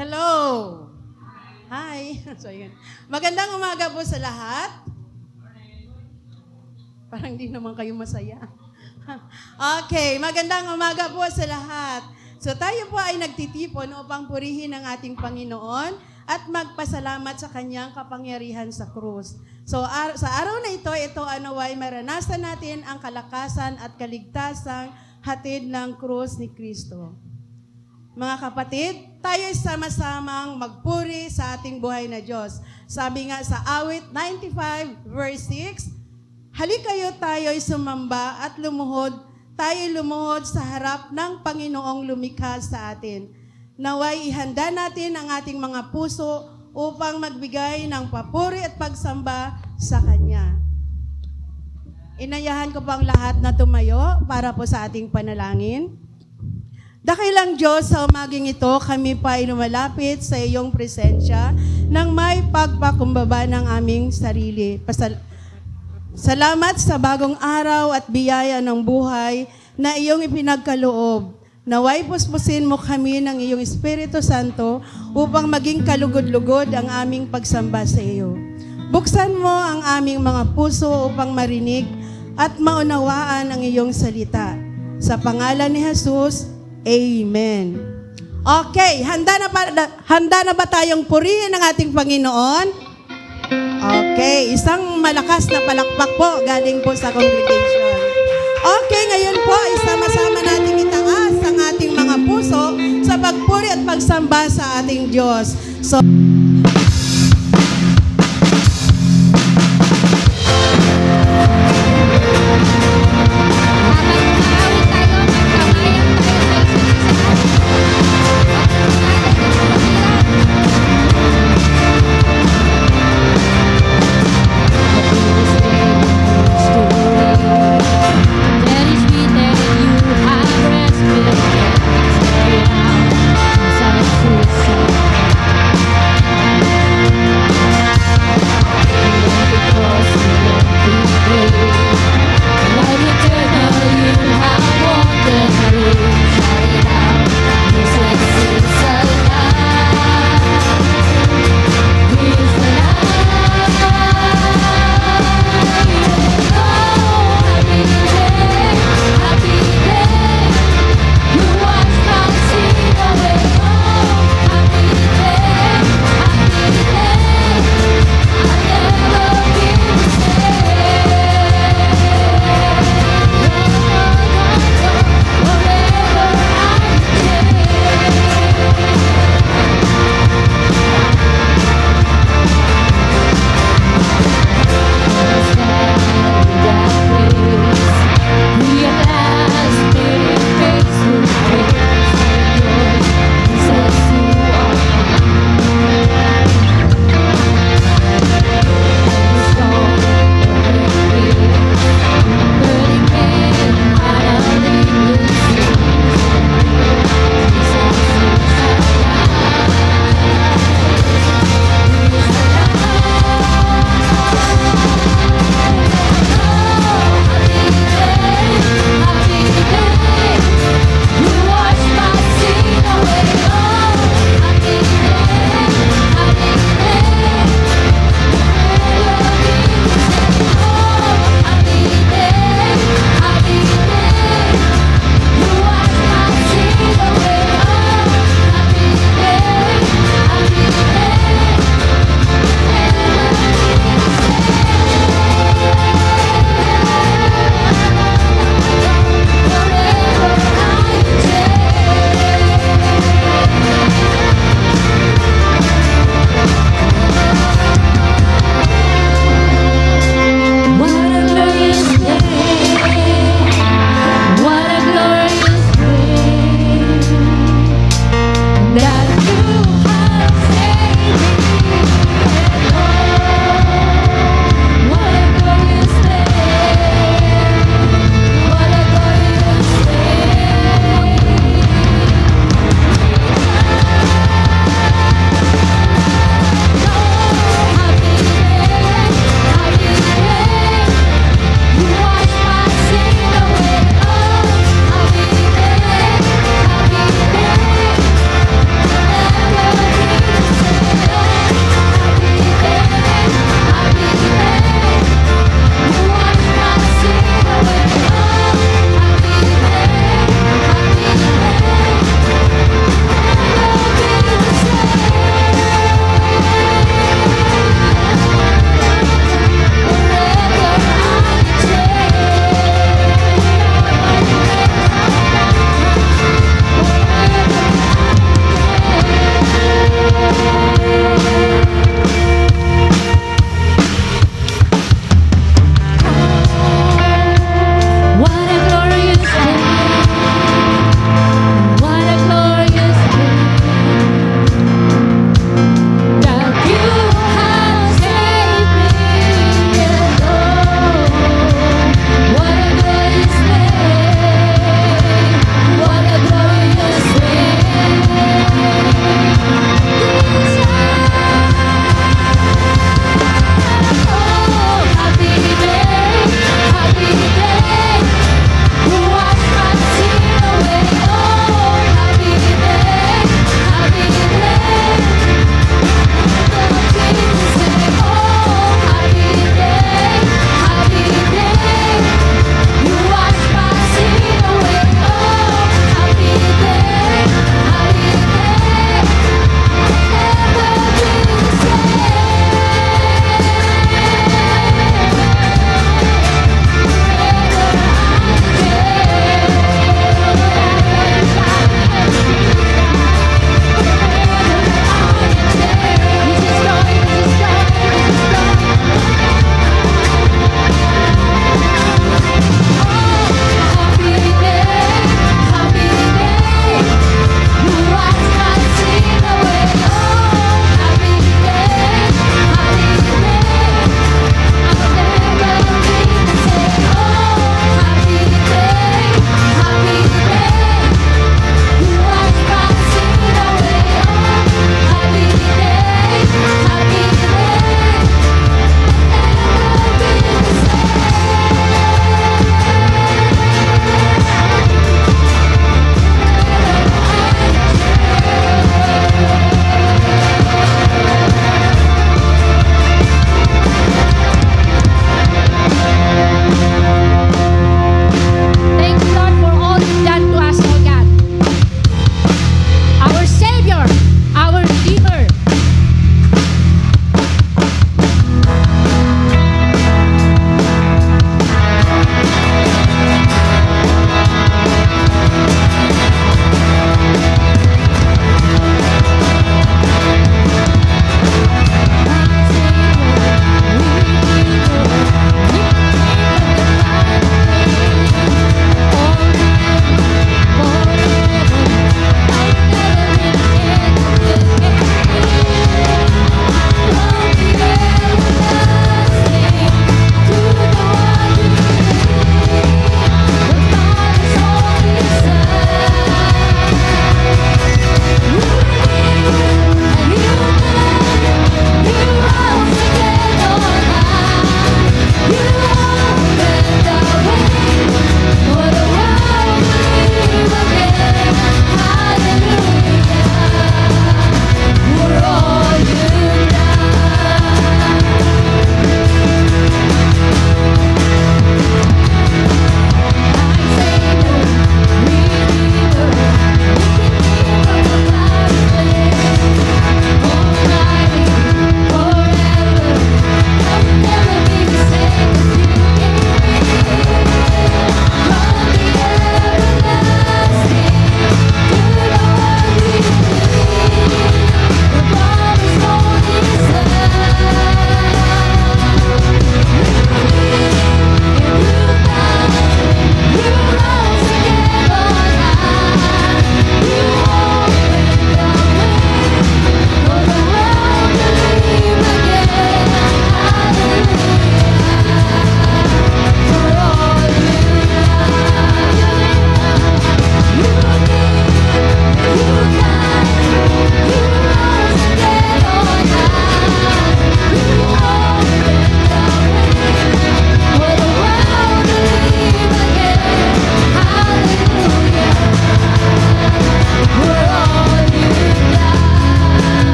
Hello! Hi! So, yun. Magandang umaga po sa lahat. Parang di naman kayo masaya. Okay, magandang umaga po sa lahat. So tayo po ay nagtitipon upang purihin ang ating Panginoon at magpasalamat sa kanyang kapangyarihan sa krus. So sa araw na ito ay maranasan natin ang kalakasan at kaligtasang hatid ng krus ni Kristo. Mga kapatid, tayo ay sama-samang magpuri sa ating buhay na Diyos. Sabi nga sa awit 95 verse 6, halikayo tayo'y sumamba at lumuhod, tayo'y lumuhod sa harap ng Panginoong lumikha sa atin. Naway ihanda natin ang ating mga puso upang magbigay ng papuri at pagsamba sa Kanya. Inayahan ko po ang lahat na tumayo para po sa ating panalangin. Dakilang Diyos, sa umaging ito, kami pa ay lumalapit sa iyong presensya nang may pagpakumbaba ng aming sarili. Salamat sa bagong araw at biyaya ng buhay na iyong ipinagkaloob. Naway puspusin mo kami ng iyong Espiritu Santo upang maging kalugod-lugod ang aming pagsamba sa iyo. Buksan mo ang aming mga puso upang marinig at maunawaan ang iyong salita. Sa pangalan ni Jesus, Amen. Okay, handa na ba tayong purihin ang ating Panginoon? Okay, isang malakas na palakpak po galing po sa congregation. Okay, ngayon po, isama-sama natin itaas ang ating mga puso sa pagpuri at pagsamba sa ating Diyos. So, That is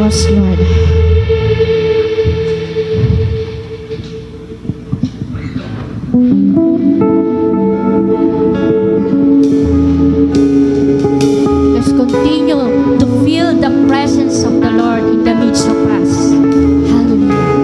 us, Lord. Let's continue to feel the presence of the Lord in the midst of us. Hallelujah.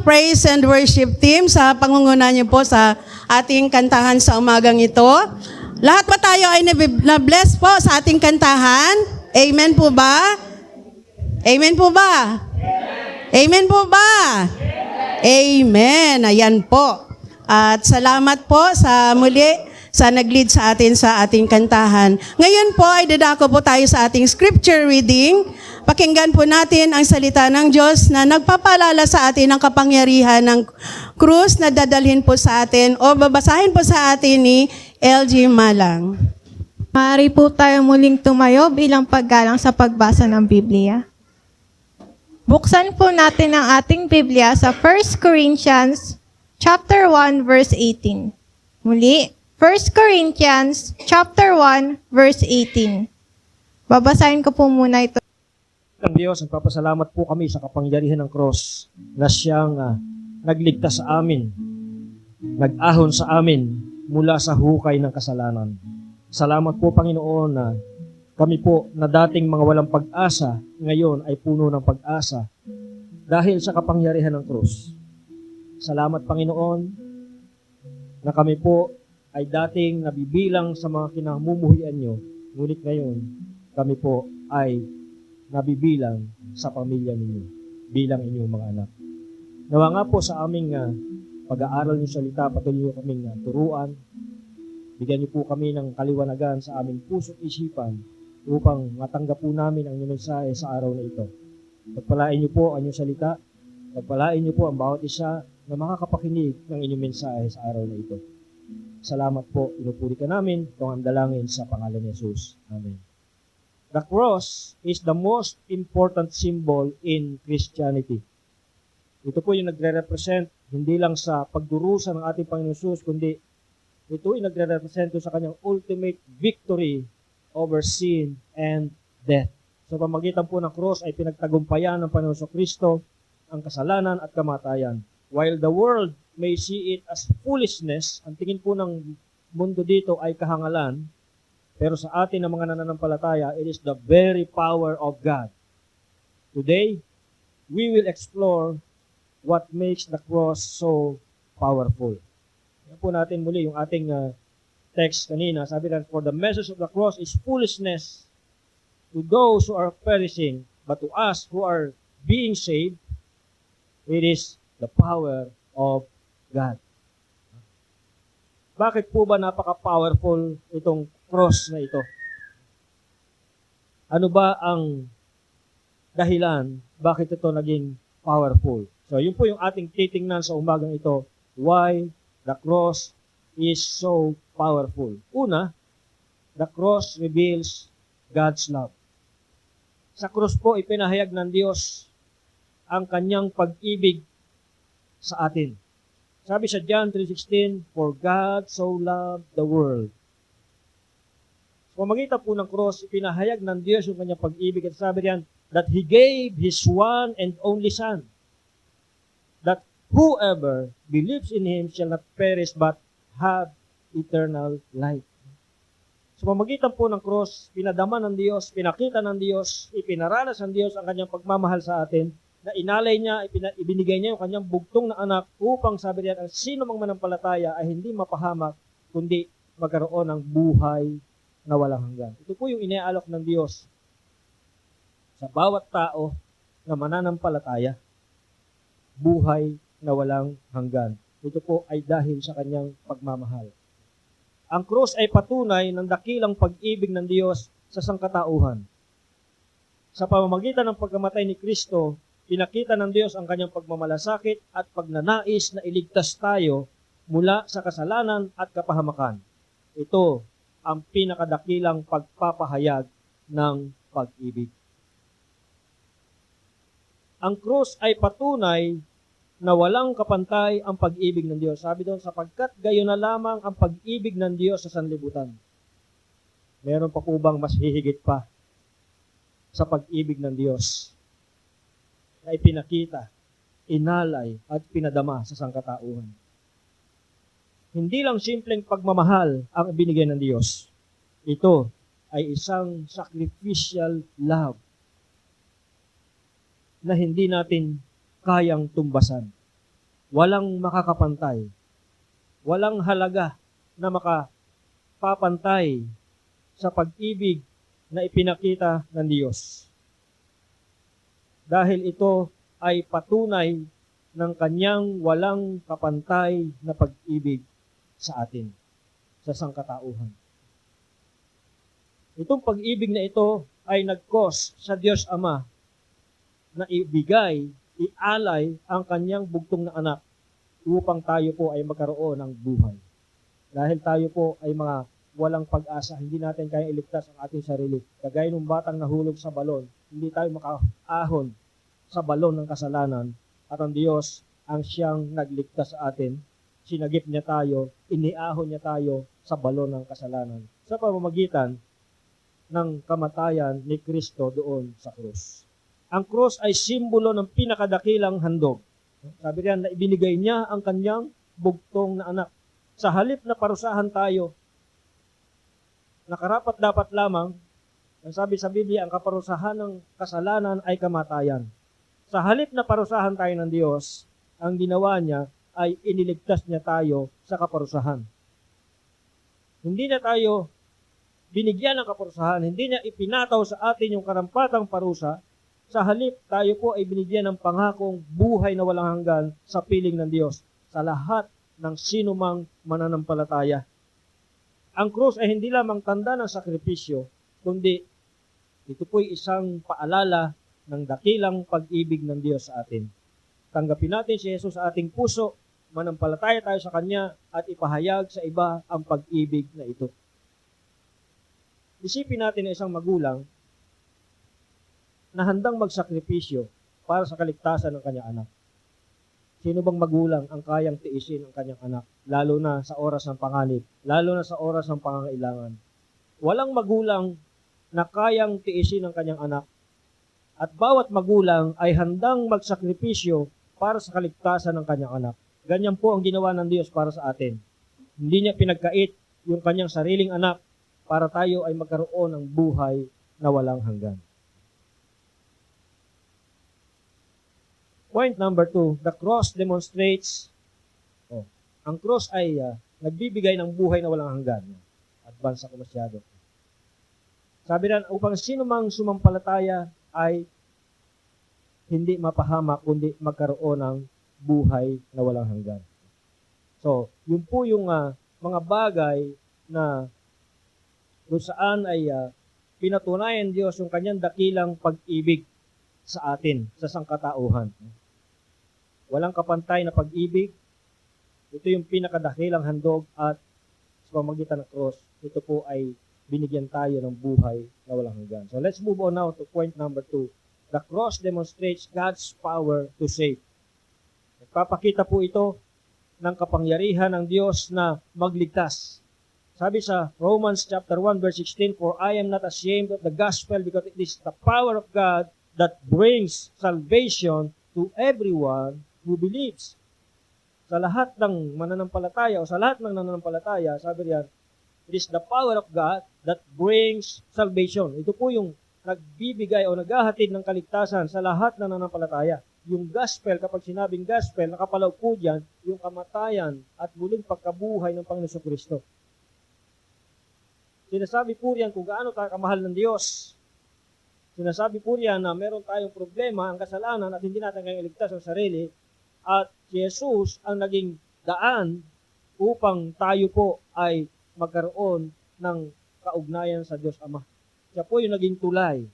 praise and worship team sa pangunguna niyo po sa ating kantahan sa umagang ito. Lahat ba tayo ay na-bless po sa ating kantahan? Amen po ba? Amen po ba? Amen po ba? Amen. Ayan po. At salamat po sa muli sa nag-lead sa atin sa ating kantahan. Ngayon po ay dadako po tayo sa ating scripture reading. Pakinggan po natin ang salita ng Diyos na nagpapaalala sa atin ng kapangyarihan ng krus na dadalhin po sa atin o babasahin po sa atin ni LG Malang. Maaari po tayo muling tumayo bilang paggalang sa pagbasa ng Biblia. Buksan po natin ang ating Biblia sa 1 Corinthians chapter 1 verse 18. Muli, 1 Corinthians chapter 1 verse 18. Babasahin ko po muna ito. Ang Diyos, nagpapasalamat po kami sa kapangyarihan ng cross na siyang nagligtas sa amin, nag-ahon sa amin mula sa hukay ng kasalanan. Salamat po, Panginoon, na kami po na dating mga walang pag-asa, ngayon ay puno ng pag-asa dahil sa kapangyarihan ng cross. Salamat, Panginoon, na kami po ay dating nabibilang sa mga kinamumuhian nyo, ngunit ngayon kami po ay nabibilang sa pamilya ninyo bilang inyong mga anak. Nawa nga po sa aming pag-aaral ng salita, patuloy niyo kaming turuan. Bigyan niyo po kami ng kaliwanagan sa aming puso't isipan upang matanggap po namin ang inyong mensahe sa araw na ito. Pagpalain niyo po ang inyong salita, pagpalain niyo po ang bawat isa na makakapakinig ng inyong mensahe sa araw na ito. Salamat po, inupuri ka namin, itong ang dalangin sa pangalan ni Jesus. Amen. The cross is the most important symbol in Christianity. Ito po yung nagre-represent hindi lang sa pagdurusa ng ating Panginoon Jesus, kundi ito ay nagre-represent sa kanyang ultimate victory over sin and death. Sa pamagitan po ng cross ay pinagtagumpayan ng Panginoon Kristo ang kasalanan at kamatayan. While the world may see it as foolishness, ang tingin po ng mundo dito ay kahangalan, pero sa atin ng mga nananampalataya, it is the very power of God. Today, we will explore what makes the cross so powerful. Yan po natin muli yung ating text kanina. Sabi na, for the message of the cross is foolishness to those who are perishing, but to us who are being saved, it is the power of God. Bakit po ba napaka-powerful itong cross na ito? Ano ba ang dahilan bakit ito naging powerful? So, yun po yung ating titingnan sa umagang ito. Why the cross is so powerful. Una, the cross reveals God's love. Sa cross po, ipinahayag ng Diyos ang kanyang pag-ibig sa atin. Sabi sa John 3:16, for God so loved the world. Pamagitan po ng cross, ipinahayag ng Diyos yung kanyang pag-ibig at sabi riyan, that He gave His one and only Son, that whoever believes in Him shall not perish but have eternal life. Sa pamagitan po ng cross, pinadama ng Diyos, pinakita ng Diyos, ipinaranas ng Diyos ang kanyang pagmamahal sa atin, na inalay niya, ibinigay niya yung kanyang bugtong na anak upang sabi niya, ang sino mang manampalataya ay hindi mapahamak, kundi magkaroon ng buhay na walang hanggan. Ito po yung iniaalok ng Diyos sa bawat tao na mananampalataya. Buhay na walang hanggan. Ito po ay dahil sa kanyang pagmamahal. Ang krus ay patunay ng dakilang pag-ibig ng Diyos sa sangkatauhan. Sa pamamagitan ng pagkamatay ni Kristo, pinakita ng Diyos ang kanyang pagmamalasakit at pagnanais na iligtas tayo mula sa kasalanan at kapahamakan. Ito ang pinakadakilang pagpapahayag ng pag-ibig. Ang krus ay patunay na walang kapantay ang pag-ibig ng Diyos. Sabi doon, sapagkat gayon na lamang ang pag-ibig ng Diyos sa sanlibutan. Meron pa po bang mas hihigit pa sa pag-ibig ng Diyos na ipinakita, inalay, at pinadama sa sangkatauhan? Hindi lang simpleng pagmamahal ang binigay ng Diyos. Ito ay isang sacrificial love na hindi natin kayang tumbasan. walang makakapantay, walang halaga na makapapantay sa pag-ibig na ipinakita ng Diyos. Dahil ito ay patunay ng kanyang walang kapantay na pag-ibig sa atin, sa sangkatauhan. Itong pag-ibig na ito ay nag-cause sa Diyos Ama na ibigay, ialay ang kanyang bugtong na anak upang tayo po ay magkaroon ng buhay. Dahil tayo po ay mga walang pag-asa, hindi natin kaya iligtas ang ating sarili. Kagaya ng batang nahulog sa balon, hindi tayo makaahon sa balon ng kasalanan at ang Diyos ang siyang nagligtas sa atin. Sinagip niya tayo, iniahon niya tayo sa balon ng kasalanan sa pamamagitan ng kamatayan ni Kristo doon sa krus. Ang krus ay simbolo ng pinakadakilang handog. Sabi riyan na ibinigay niya ang kanyang bugtong na anak. Sa halip na parusahan tayo, nakarapat dapat lamang, ang sabi sa Biblia, ang kaparusahan ng kasalanan ay kamatayan. Sa halip na parusahan tayo ng Diyos, ang ginawa niya ay iniligtas niya tayo sa kaparusahan. Hindi na tayo binigyan ng kaparusahan, hindi niya ipinataw sa atin yung karampatang parusa. Sa halip, tayo po ay binigyan ng pangakong buhay na walang hanggan sa piling ng Diyos sa lahat ng sinumang mananampalataya. Ang krus ay hindi lamang tanda ng sakripisyo, kundi ito po'y isang paalala ng dakilang pag-ibig ng Diyos sa atin. Tanggapin natin si Jesus sa ating puso, manampalataya tayo sa Kanya at ipahayag sa iba ang pag-ibig na ito. Isipin natin na isang magulang na handang magsakripisyo para sa kaligtasan ng kanyang anak. Sino bang magulang ang kayang tiisin ang kanyang anak, lalo na sa oras ng panganib, lalo na sa oras ng pangangailangan? Walang magulang na kayang tiisin ang kanyang anak. At bawat magulang ay handang magsakripisyo para sa kaligtasan ng kanyang anak. Ganyan po ang ginawa ng Diyos para sa atin. Hindi niya pinagkait yung kanyang sariling anak para tayo ay magkaroon ng buhay na walang hanggan. Point number 2, the cross demonstrates, ang cross ay nagbibigay ng buhay na walang hanggan. Advance ako masyado. Sabi na, upang sino mang sumampalataya ay hindi mapahamak, kundi magkaroon ng buhay na walang hanggan. So, yun po yung mga bagay na kung saan ay pinatunayan Diyos yung kanyang dakilang pag-ibig sa atin, sa sangkatauhan. Walang kapantay na pag-ibig. Ito yung pinakadakilang handog at sa pamagitan ng cross, ito po ay binigyan tayo ng buhay na walang hanggan. So let's move on now to point number 2. The cross demonstrates God's power to save. Nagpapakita po ito ng kapangyarihan ng Diyos na magligtas. Sabi sa Romans chapter 1 verse 16, "For I am not ashamed of the gospel because it is the power of God that brings salvation to everyone who believes." Sa lahat ng mananampalataya o sa lahat ng nananampalataya, sabi riyan, it is the power of God that brings salvation. Ito po yung nagbibigay o naghahatid ng kaligtasan sa lahat ng nananampalataya. Yung gospel, kapag sinabing gospel, nakapalaw po dyan yung kamatayan at muling pagkabuhay ng Panginoon Kristo. Sinasabi po riyan kung gaano tayo kamahal ng Diyos. Sinasabi po riyan na meron tayong problema, ang kasalanan, at hindi natin kayang iligtas ang sarili. At si Jesus ang naging daan upang tayo po ay magkaroon ng kaugnayan sa Diyos Ama. Siya po yung naging tulay.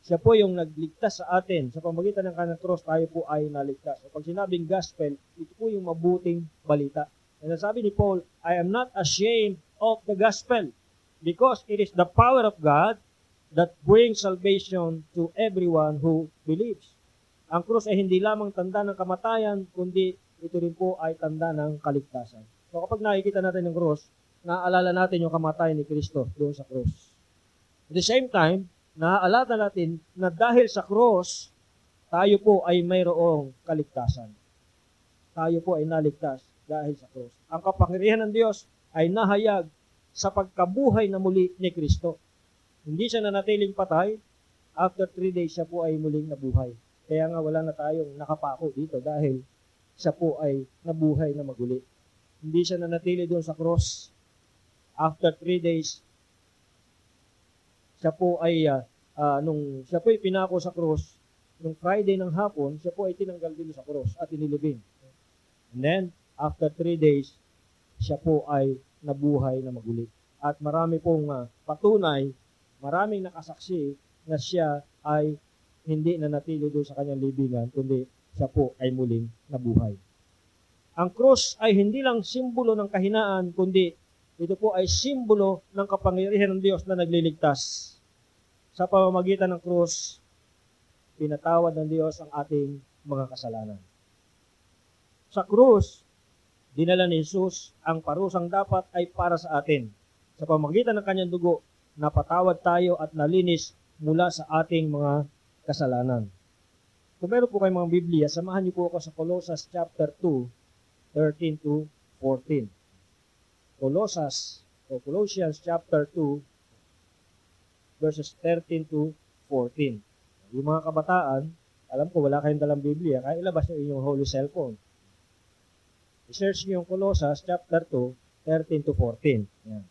Siya po yung nagligtas sa atin. Sa pamagitan ng kanyang cross, tayo po ay naligtas. So, pag sinabing gospel, ito po yung mabuting balita. And sabi ni Paul, "I am not ashamed of the gospel because it is the power of God that brings salvation to everyone who believes." Ang krus ay hindi lamang tanda ng kamatayan, kundi ito rin po ay tanda ng kaligtasan. So kapag nakikita natin yung krus, naaalala natin yung kamatayan ni Kristo doon sa krus. At the same time, naaalala natin na dahil sa krus, tayo po ay mayroong kaligtasan. Tayo po ay naligtas dahil sa krus. Ang kapangyarihan ng Diyos ay nahayag sa pagkabuhay na muli ni Kristo. Hindi siya nanatiling patay. After 3 days, siya po ay muling nabuhay. Kaya nga wala na tayong nakapako dito dahil siya po ay nabuhay na maguli. Hindi siya nanatili doon sa cross. After 3 days, siya po ay, nung siya po ay pinako sa cross, nung Friday ng hapon, siya po ay tinanggal din sa cross at inilibing. And then, after 3 days, siya po ay nabuhay na maguli. At marami pong patunay, maraming nakasaksi na siya ay hindi nanatili doon sa kanyang libingan, kundi siya po ay muling nabuhay. Ang cross ay hindi lang simbolo ng kahinaan, kundi ito po ay simbolo ng kapangyarihan ng Diyos na nagliligtas. Sa pamamagitan ng cross, pinatawad ng Diyos ang ating mga kasalanan. Sa krus, dinala ni Jesus ang parusang dapat ay para sa atin. Sa pamamagitan ng kanyang dugo, napatawad tayo at nalinis mula sa ating mga kasalanan. Kung meron po kayong mga Biblia, samahan niyo po ako sa Colossus chapter 2, 13 to 14. Colossians chapter 2, verses 13 to 14. Yung mga kabataan, alam ko wala kayong dalang Biblia, kaya ilabas nyo inyong holy cellphone. I-search nyo yung Colossus chapter 2, 13 to 14. Yan.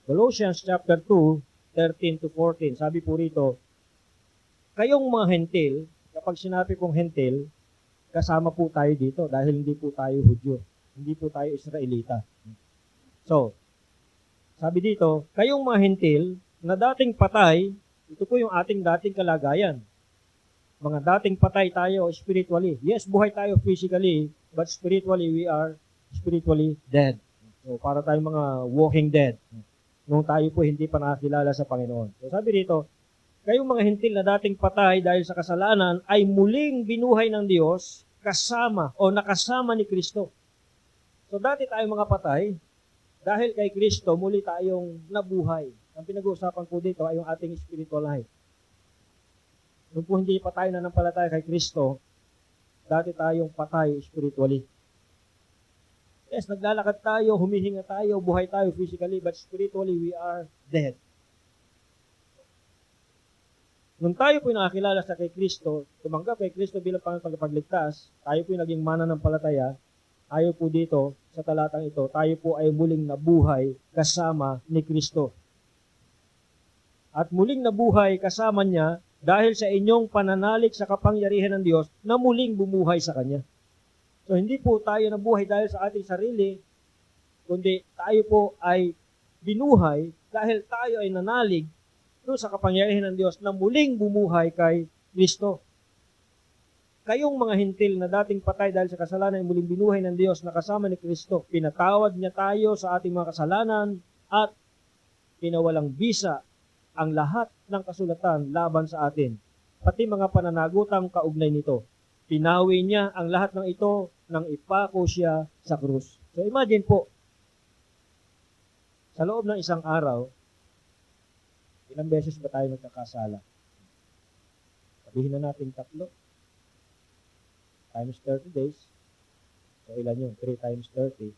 Colossians chapter 2, 13 to 14. Sabi po rito, kayong mga hentil, kapag sinabi kong hentil, kasama po tayo dito dahil hindi po tayo Hudyo. Hindi po tayo Israelita. So, sabi dito, kayong mga hentil na dating patay, ito po yung ating dating kalagayan. Mga dating patay tayo spiritually. Yes, buhay tayo physically, but spiritually, we are spiritually dead. So, para tayong mga walking dead. Nung tayo po hindi pa nakakilala sa Panginoon. So, sabi dito, kayong mga hentil na dating patay dahil sa kasalanan ay muling binuhay ng Diyos kasama o nakasama ni Kristo. So, dati tayong mga patay, dahil kay Kristo, muli tayong nabuhay. Ang pinag-uusapan po dito ay yung ating spiritual life. Nung po hindi pa tayo nanampalataya kay Kristo, dati tayong patay spiritually. Yes, naglalakad tayo, humihinga tayo, buhay tayo physically, but spiritually we are dead. Nung tayo po nakakilala sa kay Kristo, tumanggap kay Kristo bilang tagapagligtas, tayo po naging mananampalataya, tayo po dito, sa talatang ito, tayo po ay muling nabuhay kasama ni Kristo. At muling nabuhay kasama niya dahil sa inyong pananalig sa kapangyarihan ng Diyos na muling bumuhay sa Kanya. So, hindi po tayo nabuhay dahil sa ating sarili, kundi tayo po ay binuhay dahil tayo ay nanalig doon sa kapangyarihan ng Diyos na muling bumuhay kay Kristo. Kayong mga hintil na dating patay dahil sa kasalanan ay muling binuhay ng Diyos na kasama ni Kristo. Pinatawad niya tayo sa ating mga kasalanan at pinawalang bisa ang lahat ng kasulatan laban sa atin, pati mga pananagutang kaugnay nito. Pinawi niya ang lahat ng ito nang ipako siya sa krus. So imagine po, sa loob ng isang araw, ilang beses ba tayo nagkakasala? Sabihin na natin 3. Times 30 days. So ilan yun? 3 times 30.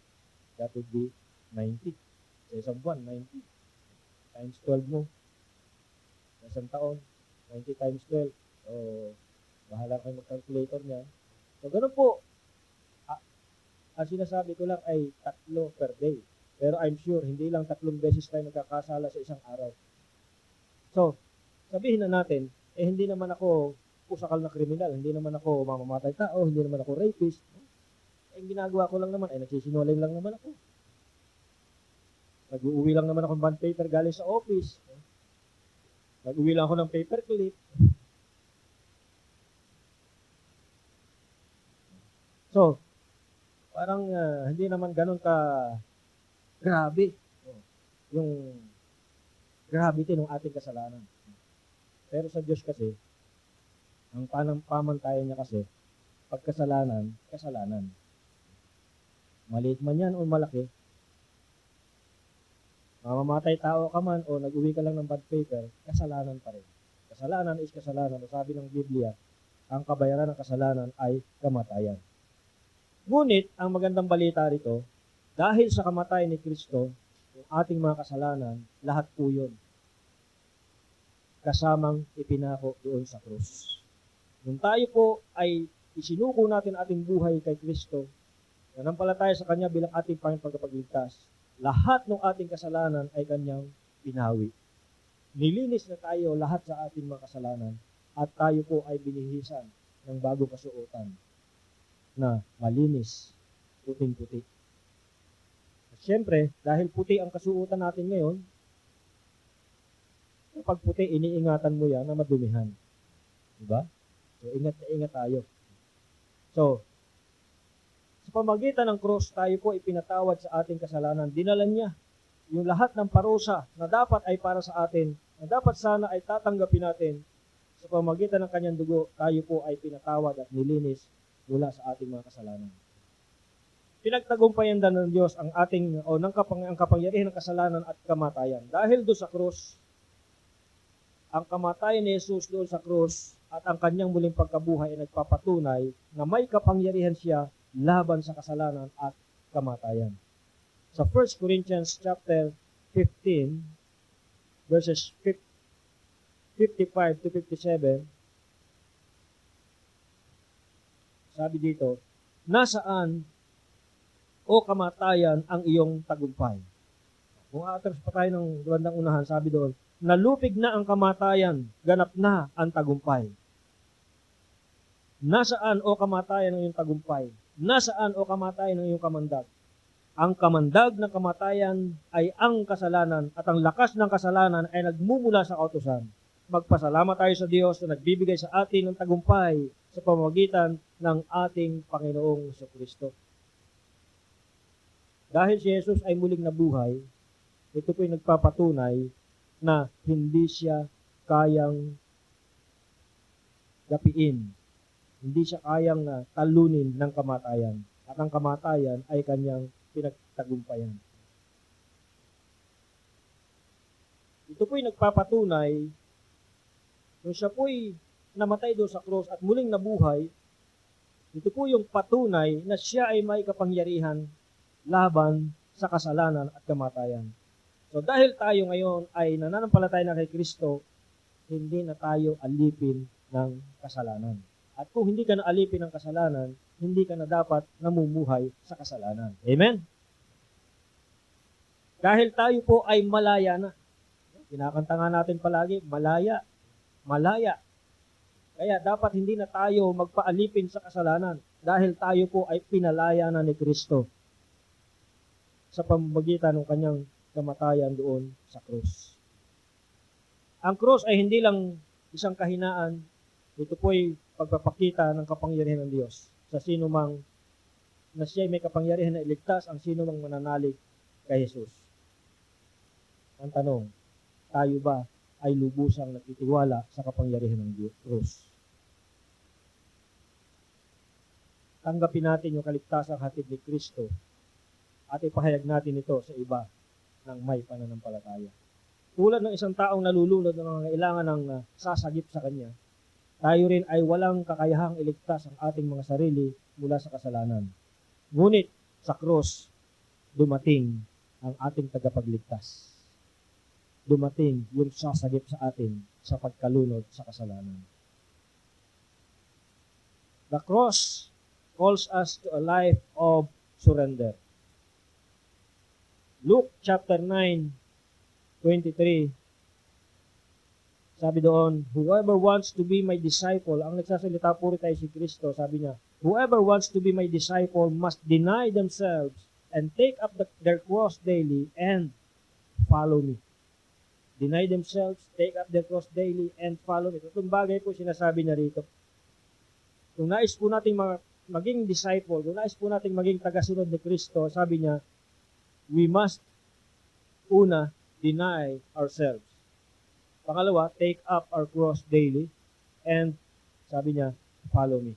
That would be 90. Sa isang buwan, 90. Times 12 mo. Sa isang taon, 90 times 12. So, bahala kayo mag-calculator niya. So, ganun po. Ang sinasabi ko lang ay 3 per day. Pero I'm sure, hindi lang 3 beses tayo nagkakasala sa isang araw. So, sabihin na natin, hindi naman ako pusakal na kriminal, hindi naman ako mamamatay tao, hindi naman ako rapist. Ang ginagawa ko lang naman ay nagsisinungaling lang naman ako. Nag-uuwi lang naman ako ng bond paper galing sa office. Nag-uwi lang ako ng paperclip. So, parang hindi naman ganun ka grabe yung gravity ng ating kasalanan. Pero sa Diyos kasi, ang pamantayan niya kasi, pagkasalanan, kasalanan. Maliit man yan o malaki, mamamatay tao ka man o nag-uwi ka lang ng bad paper, kasalanan pa rin. Kasalanan is kasalanan. Sabi ng Biblia, ang kabayaran ng kasalanan ay kamatayan. Ngunit, ang magandang balita rito, dahil sa kamatayan ni Kristo, yung ating mga kasalanan, lahat po yun. kasamang ipinako doon sa krus. Nung tayo po ay isinuko natin ating buhay kay Kristo, nanampalataya sa Kanya bilang ating Panginoon pagkapagligtas, lahat ng ating kasalanan ay Kanyang pinawi. Nilinis na tayo lahat sa ating mga kasalanan at tayo po ay binihisan ng bagong kasuotan na malinis, puting-puti. At syempre, dahil puti ang kasuotan natin ngayon, kapag puti, iniingatan mo yan na madumihan. Diba? So, ingat na ingat tayo. So, sa pamagitan ng cross, tayo po ipinatawad sa ating kasalanan. Dinala niya yung lahat ng parusa na dapat ay para sa atin, na dapat sana ay tatanggapin natin. Sa pamagitan ng kanyang dugo, tayo po ay pinatawad at nilinis mula sa ating mga kasalanan. Pinagtagumpayan din ng Diyos ang ating ang kapangyarihan ng kasalanan at kamatayan. Dahil doon sa krus, ang kamatayan ni Jesus doon sa krus at ang kanyang muling pagkabuhay ay nagpapatunay na may kapangyarihan siya laban sa kasalanan at kamatayan. Sa 1 Corinthians chapter 15 verses 55 to 57, sabi dito, nasaan o kamatayan ang iyong tagumpay? Kung atras pa tayo ng bandang unahan, sabi doon, nalupig na ang kamatayan, ganap na ang tagumpay. Nasaan o kamatayan ang iyong tagumpay? Nasaan o kamatayan ang iyong kamandag? Ang kamandag ng kamatayan ay ang kasalanan at ang lakas ng kasalanan ay nagmumula sa kautusan. Magpasalamat tayo sa Diyos na nagbibigay sa atin ng tagumpay sa pamamagitan ng ating Panginoong Jesucristo. Dahil si Jesus ay muling nabuhay, ito po ay nagpapatunay na hindi siya kayang gapiin. Hindi siya kayang talunin ng kamatayan. At ang kamatayan ay kanyang pinagtagumpayan. Ito po'y nagpapatunay nung siya po'y namatay doon sa cross at muling nabuhay, ito po yung patunay na siya ay may kapangyarihan laban sa kasalanan at kamatayan. So dahil tayo ngayon ay nananampalataya na kay Kristo, hindi na tayo alipin ng kasalanan. At kung hindi ka na alipin ng kasalanan, hindi ka na dapat namumuhay sa kasalanan. Amen? Dahil tayo po ay malaya na. Kinakanta nga natin palagi, malaya. Malaya. Kaya dapat hindi na tayo magpaalipin sa kasalanan dahil tayo po ay pinalaya na ni Kristo sa pamamagitan ng kanyang kamatayan doon sa krus. Ang krus ay hindi lang isang kahinaan, ito po ay pagpapakita ng kapangyarihan ng Diyos sa sino mang na siya may kapangyarihan na iligtas ang sino mang mananalig kay Jesus. Ang tanong, tayo ba ay lubusang nagtitiwala sa kapangyarihan ng Diyos? Tanggapin natin yung kaligtasang hatid ni Kristo at ipahayag natin ito sa iba ng may pananampalataya. Tulad ng isang taong nalulunod ng mga kailangan ng sasagip sa kanya, tayo rin ay walang kakayahang iligtas ang ating mga sarili mula sa kasalanan. Ngunit sa krus, dumating ang ating tagapagligtas. Dumating yung sasagip sa atin sa pagkalunod sa kasalanan. The cross calls us to a life of surrender. Luke chapter 9:23, sabi doon, whoever wants to be my disciple, ang nagsasalita puro tayo si Kristo, sabi niya, whoever wants to be my disciple must deny themselves and take up their cross daily and follow me. Deny themselves, take up their cross daily, and follow me. Itong bagay po sinasabi niya rito. Kung nais po nating maging disciple, kung nais po nating maging tagasunod ni Kristo, sabi niya, we must, una, deny ourselves. Pangalawa, take up our cross daily, and sabi niya, follow me.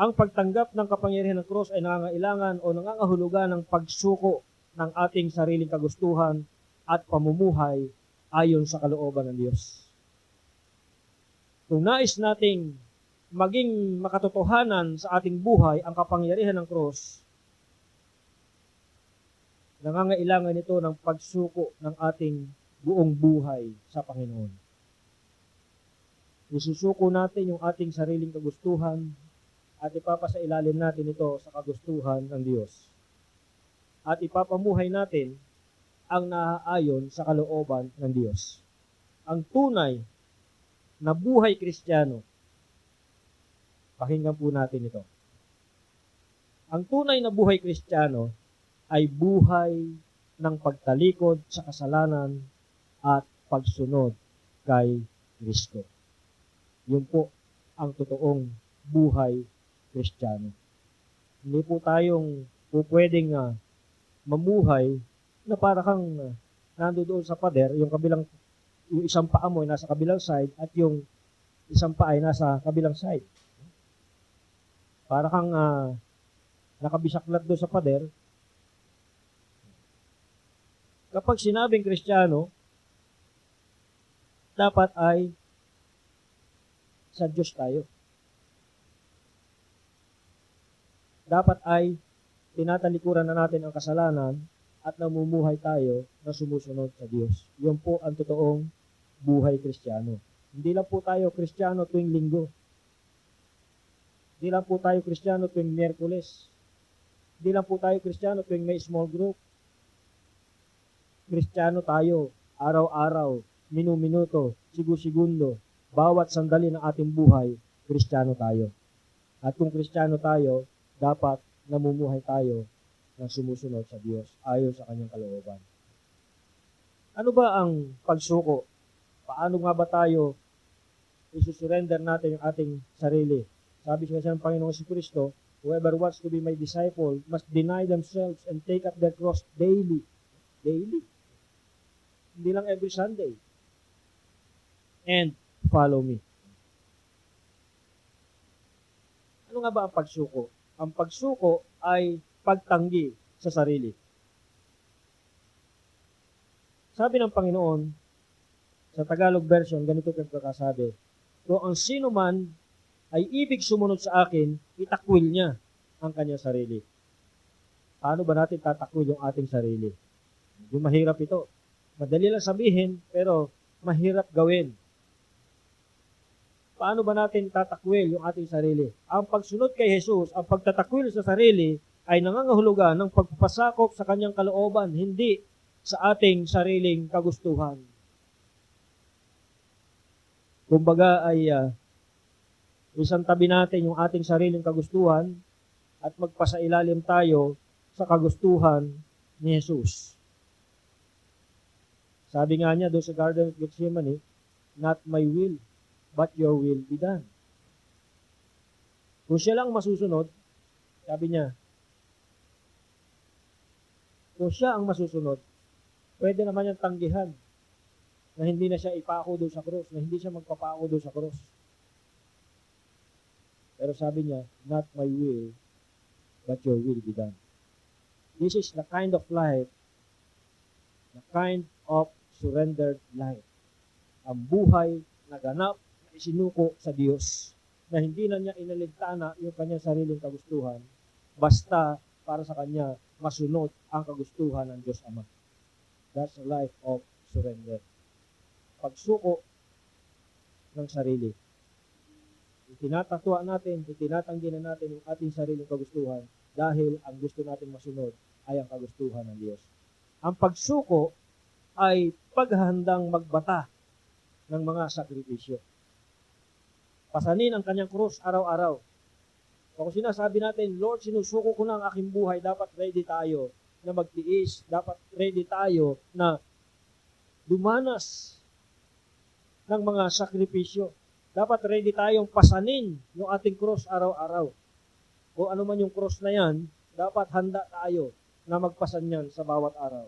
Ang pagtanggap ng kapangyarihan ng cross ay nangangailangan o nangangahulugan ng pagsuko ng ating sariling kagustuhan at pamumuhay ayon sa kalooban ng Diyos. Kung nais nating maging makatotohanan sa ating buhay ang kapangyarihan ng cross, nangangailangan ito ng pagsuko ng ating buong buhay sa Panginoon. isusuko natin yung ating sariling kagustuhan at ipapasailalim natin ito sa kagustuhan ng Diyos. At ipapamuhay natin ang naaayon sa kalooban ng Diyos. Ang tunay na buhay Kristiyano, pakinggan po natin ito. Ang tunay na buhay Kristiyano ay buhay ng pagtalikod sa kasalanan at pagsunod kay Kristo. Yun po ang totoong buhay Kristiyano. Hindi po tayong pwedeng mamuhay na para kang nandoon sa pader, yung isang paa mo ay nasa kabilang side at yung isang paa ay nasa kabilang side. Para kang nakabisaklat doon sa pader. Kapag sinabing Kristiyano, dapat ay sa Diyos tayo. Dapat ay tinatalikuran na natin ang kasalanan at namumuhay tayo na sumusunod sa Diyos. Yun po ang totoong buhay Kristiyano. Hindi lang po tayo Kristiyano tuwing linggo. Hindi lang po tayo Kristiyano tuwing Miyerkules. Hindi lang po tayo Kristiyano tuwing may small group. Kristiyano tayo araw-araw, minu-minuto, sigu-segundo, bawat sandali ng ating buhay, Kristiyano tayo. At kung Kristiyano tayo, dapat namumuhay tayo na sumusunod sa Diyos ayon sa kanyang kalooban. Ano ba ang pagsuko? Paano nga ba tayo isusurrender natin yung ating sarili? Sabi siya ng Panginoong Jesucristo, whoever wants to be my disciple must deny themselves and take up their cross daily. Daily. Hindi lang every Sunday. And follow me. Ano nga ba ang pagsuko? Ang pagsuko ay pagtanggi sa sarili. Sabi ng Panginoon, sa Tagalog version, ganito pagkakasabi, kung ang sino man ay ibig sumunod sa akin, itakwil niya ang kanyang sarili. Paano ba natin tatakwil yung ating sarili? Yung mahirap ito. Madali lang sabihin, pero mahirap gawin. Paano ba natin tatakwil yung ating sarili? Ang pagsunod kay Jesus, ang pagtatakwil sa sarili, ay nangangahulugan ng pagpapasakop sa kanyang kalooban, hindi sa ating sariling kagustuhan. Kumbaga ay isang tabi natin yung ating sariling kagustuhan at magpasailalim tayo sa kagustuhan ni Jesus. Sabi nga niya doon sa Garden of Gethsemane, not my will, but your will be done. Kung siya lang masusunod, sabi niya, kung siya ang masusunod, pwede naman niyang tanggihan na hindi na siya ipako doon sa cross, na hindi siya magpapako doon sa cross. Pero sabi niya, not my will, but your will be done. This is the kind of life, the kind of surrendered life. Ang buhay na ganap na isinuko sa Diyos, na hindi na niya inaligtana yung kanyang sariling kagustuhan, basta para sa kanya masunod ang kagustuhan ng Diyos Ama. That's a life of surrender. Pagsuko ng sarili. Itinatatwa natin, itinatanggi na natin yung ating sariling kagustuhan dahil ang gusto natin masunod ay ang kagustuhan ng Diyos. Ang pagsuko ay paghahandang magbata ng mga sakripisyo. Pasanin ang kanyang krus araw-araw. Kung sinasabi natin, Lord, sinusuko ko na ang aking buhay, dapat ready tayo na magtiis, dapat ready tayo na dumanas ng mga sakripisyo. Dapat ready tayong pasanin yung ating cross araw-araw. Kung ano man yung cross na yan, dapat handa tayo na magpasan yan sa bawat araw.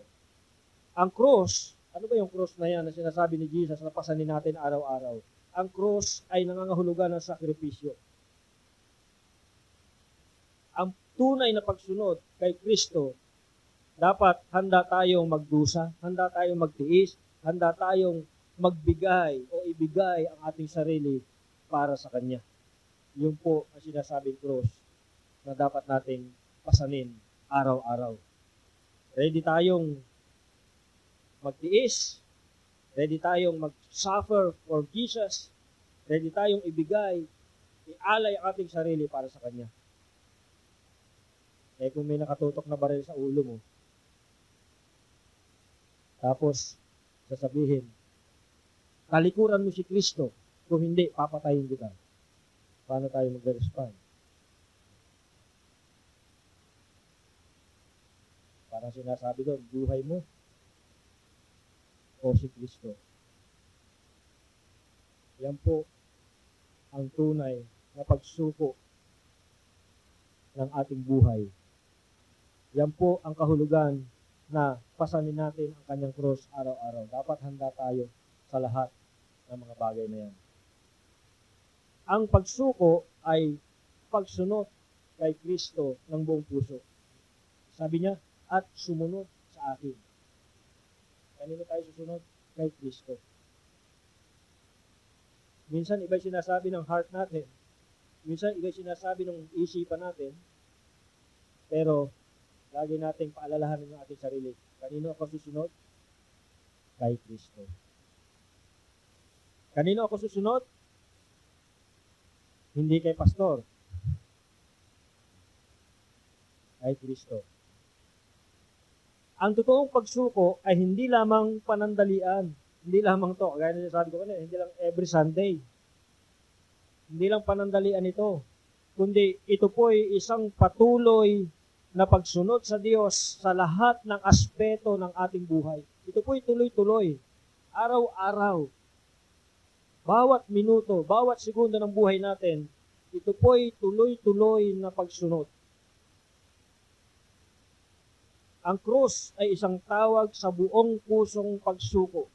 Ang cross, ano ba yung cross na yan na sinasabi ni Jesus na pasanin natin araw-araw? Ang cross ay nangangahulugan ng sakripisyo. Ang tunay na pagsunod kay Kristo, dapat handa tayong magdusa, handa tayong magtiis, handa tayong magbigay o ibigay ang ating sarili para sa Kanya. Yun po ang sinasabing cross na dapat nating pasanin araw-araw. Ready tayong magtiis, ready tayong mag-suffer for Jesus, Ready tayong ibigay, ialay ang ating sarili para sa Kanya. Eh kung may nakatutok na baril sa ulo mo, tapos sasabihin, talikuran mo si Kristo, kung hindi, papatayin kita. Paano tayo mag-respond? Parang sinasabi doon, buhay mo o si Kristo. Yan po ang tunay na pagsuko ng ating buhay. Yan po ang kahulugan na pasanin natin ang kanyang krus araw-araw. Dapat handa tayo sa lahat ng mga bagay na yan. Ang pagsuko ay pagsunod kay Kristo ng buong puso. Sabi niya, at sumunod sa akin. Kanino tayo susunod? Kay Kristo. Minsan iba'y sinasabi ng heart natin. Minsan iba'y sinasabi ng isipan natin. Pero lagi nating paalalahanin ng ating sarili. Kanino ako susunod? Kay Kristo. Kanino ako susunod? Hindi kay pastor. Kay Kristo. Ang totoong pagsuko ay hindi lamang panandalian. Hindi lamang to. Gaya na sabi ko kanina, hindi lang every Sunday. Hindi lang panandalian ito. Kundi ito po ay isang patuloy na pagsunod sa Diyos sa lahat ng aspeto ng ating buhay. Ito po ay tuloy-tuloy. Araw-araw. Bawat minuto, bawat segundo ng buhay natin, ito po ay tuloy-tuloy na pagsunod. Ang krus ay isang tawag sa buong pusong pagsuko.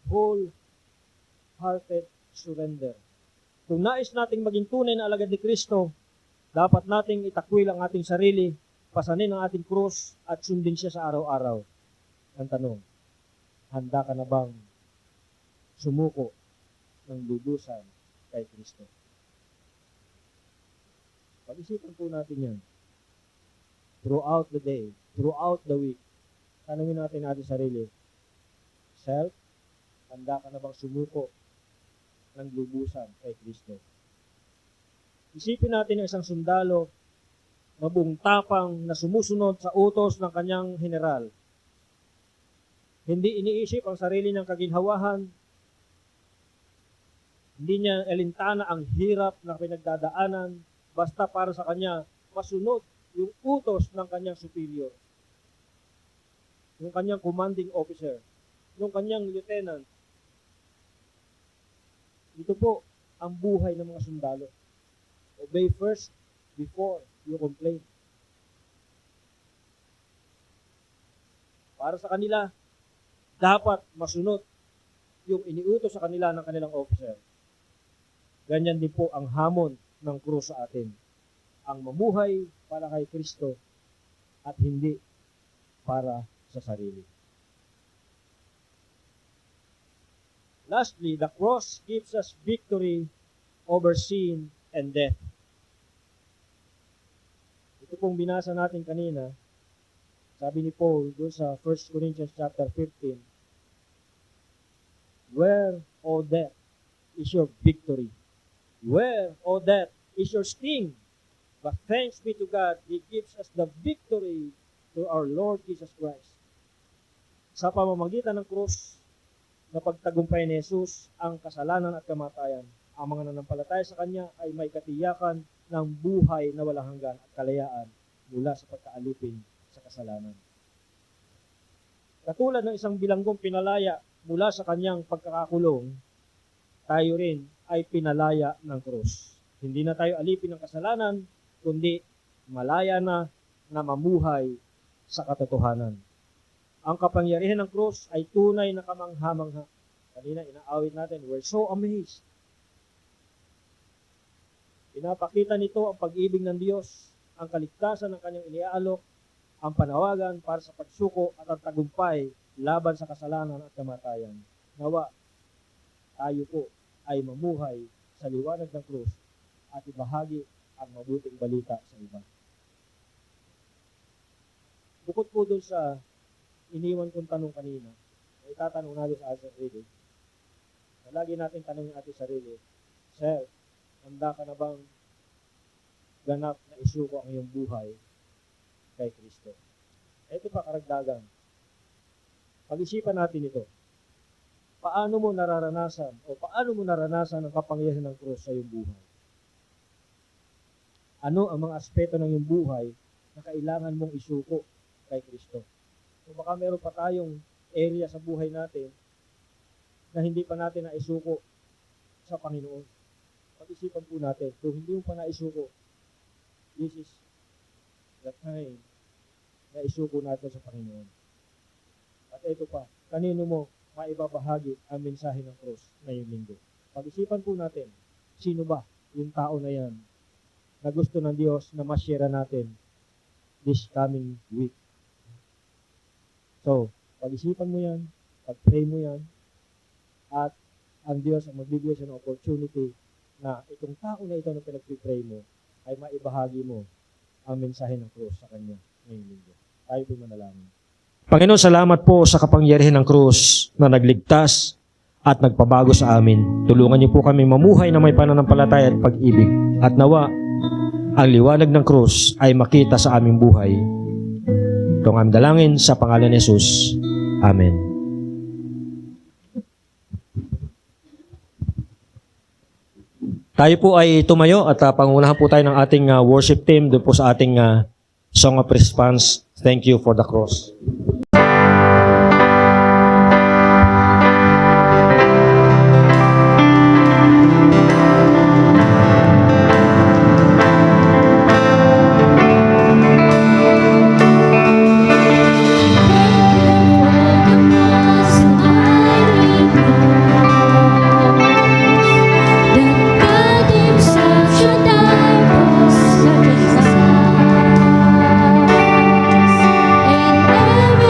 Whole-hearted surrender. Kung nais nating maging tunay na alagad ni Kristo, dapat nating itakwil ang ating sarili, pasanin ang ating krus, at sundin siya sa araw-araw. Ang tanong, handa ka na bang sumuko ng lubusan kay Kristo? Pag-isipan po natin yan. Throughout the day, throughout the week, tanungin natin ating sarili, self, handa ka na bang sumuko ng lubusan kay Kristo? Isipin natin ang isang sundalo na buong tapang na sumusunod sa utos ng kanyang general. Hindi iniisip ang sarili ng kaginhawahan, hindi niya elintana ang hirap na pinagdadaanan, basta para sa kanya masunod yung utos ng kanyang superior, yung kanyang commanding officer, yung kanyang lieutenant. Ito po ang buhay ng mga sundalo. Obey first before you complain. Para sa kanila, dapat masunod yung iniutos sa kanila ng kanilang officer. Ganyan din po ang hamon ng krus sa atin. Ang mamuhay para kay Kristo at hindi para sa sarili. Lastly, the cross gives us victory over sin and death. Ito pong binasa natin kanina, sabi ni Paul doon sa 1 Corinthians chapter 15, where, O death, is your victory? Where, O death, is your sting? But thanks be to God, He gives us the victory through our Lord Jesus Christ. Sa pamamagitan ng krus, na pagtagumpay ni Jesus ang kasalanan at kamatayan, ang mga nanampalataya sa Kanya ay may katiyakan ng buhay na walang hanggan at kalayaan mula sa pagkaalipin sa kasalanan. Katulad ng isang bilanggong pinalaya mula sa kanyang pagkakakulong, tayo rin ay pinalaya ng krus. Hindi na tayo alipin ng kasalanan, kundi malaya na mamuhay sa katotohanan. Ang kapangyarihan ng krus ay tunay na kamangha-mangha. Kanina inaawit natin, we're so amazed. Pinapakita nito ang pag-ibig ng Diyos, ang kaligtasan ng kanyang iniaalok, ang panawagan para sa pagsuko at ang tagumpay laban sa kasalanan at kamatayan. Nawa, tayo po ay mamuhay sa liwanag ng krus at ibahagi ang mabuting balita sa iba. Bukod po doon sa iniwan kong tanong kanina, itatanong natin sa answer reading, lagi natin tanongin ating sarili, Sir, handa ka na bang ganap na isuko ang iyong buhay kay Kristo? Ito pa karagdagan. Pag-isipan natin ito. Paano mo nararanasan ang kapangyarihan ng krus sa iyong buhay? Ano ang mga aspeto ng iyong buhay na kailangan mong isuko kay Kristo? Kung baka meron pa tayong area sa buhay natin na hindi pa natin naisuko sa Panginoon. Pag-isipan po natin, kung hindi mo pa naisuko, this is the time na isuko natin sa Panginoon. At ito pa, kanino mo maibabahagi ang mensahe ng krus ngayong linggo? Pag-isipan po natin, sino ba yung tao na yan na gusto ng Diyos na ma-share natin this coming week? So, pag-isipan mo yan, pag-pray mo yan, at ang Diyos ang magbibigay siya ng opportunity na itong tao na ito na pinag-pray mo ay maibahagi mo ang mensahe ng krus sa Kanya ngayong linggo. Tayo po manalangin. Panginoon, salamat po sa kapangyarihan ng krus na nagligtas at nagpabago sa amin. Tulungan niyo po kami mamuhay na may pananampalataya at pag-ibig. At nawa, ang liwanag ng krus ay makita sa aming buhay. Ito ang aming dalangin sa pangalan ni Jesus. Amen. Tayo po ay tumayo at pangunahan po tayo ng ating worship team doon po sa ating song of response. Thank you for the cross. And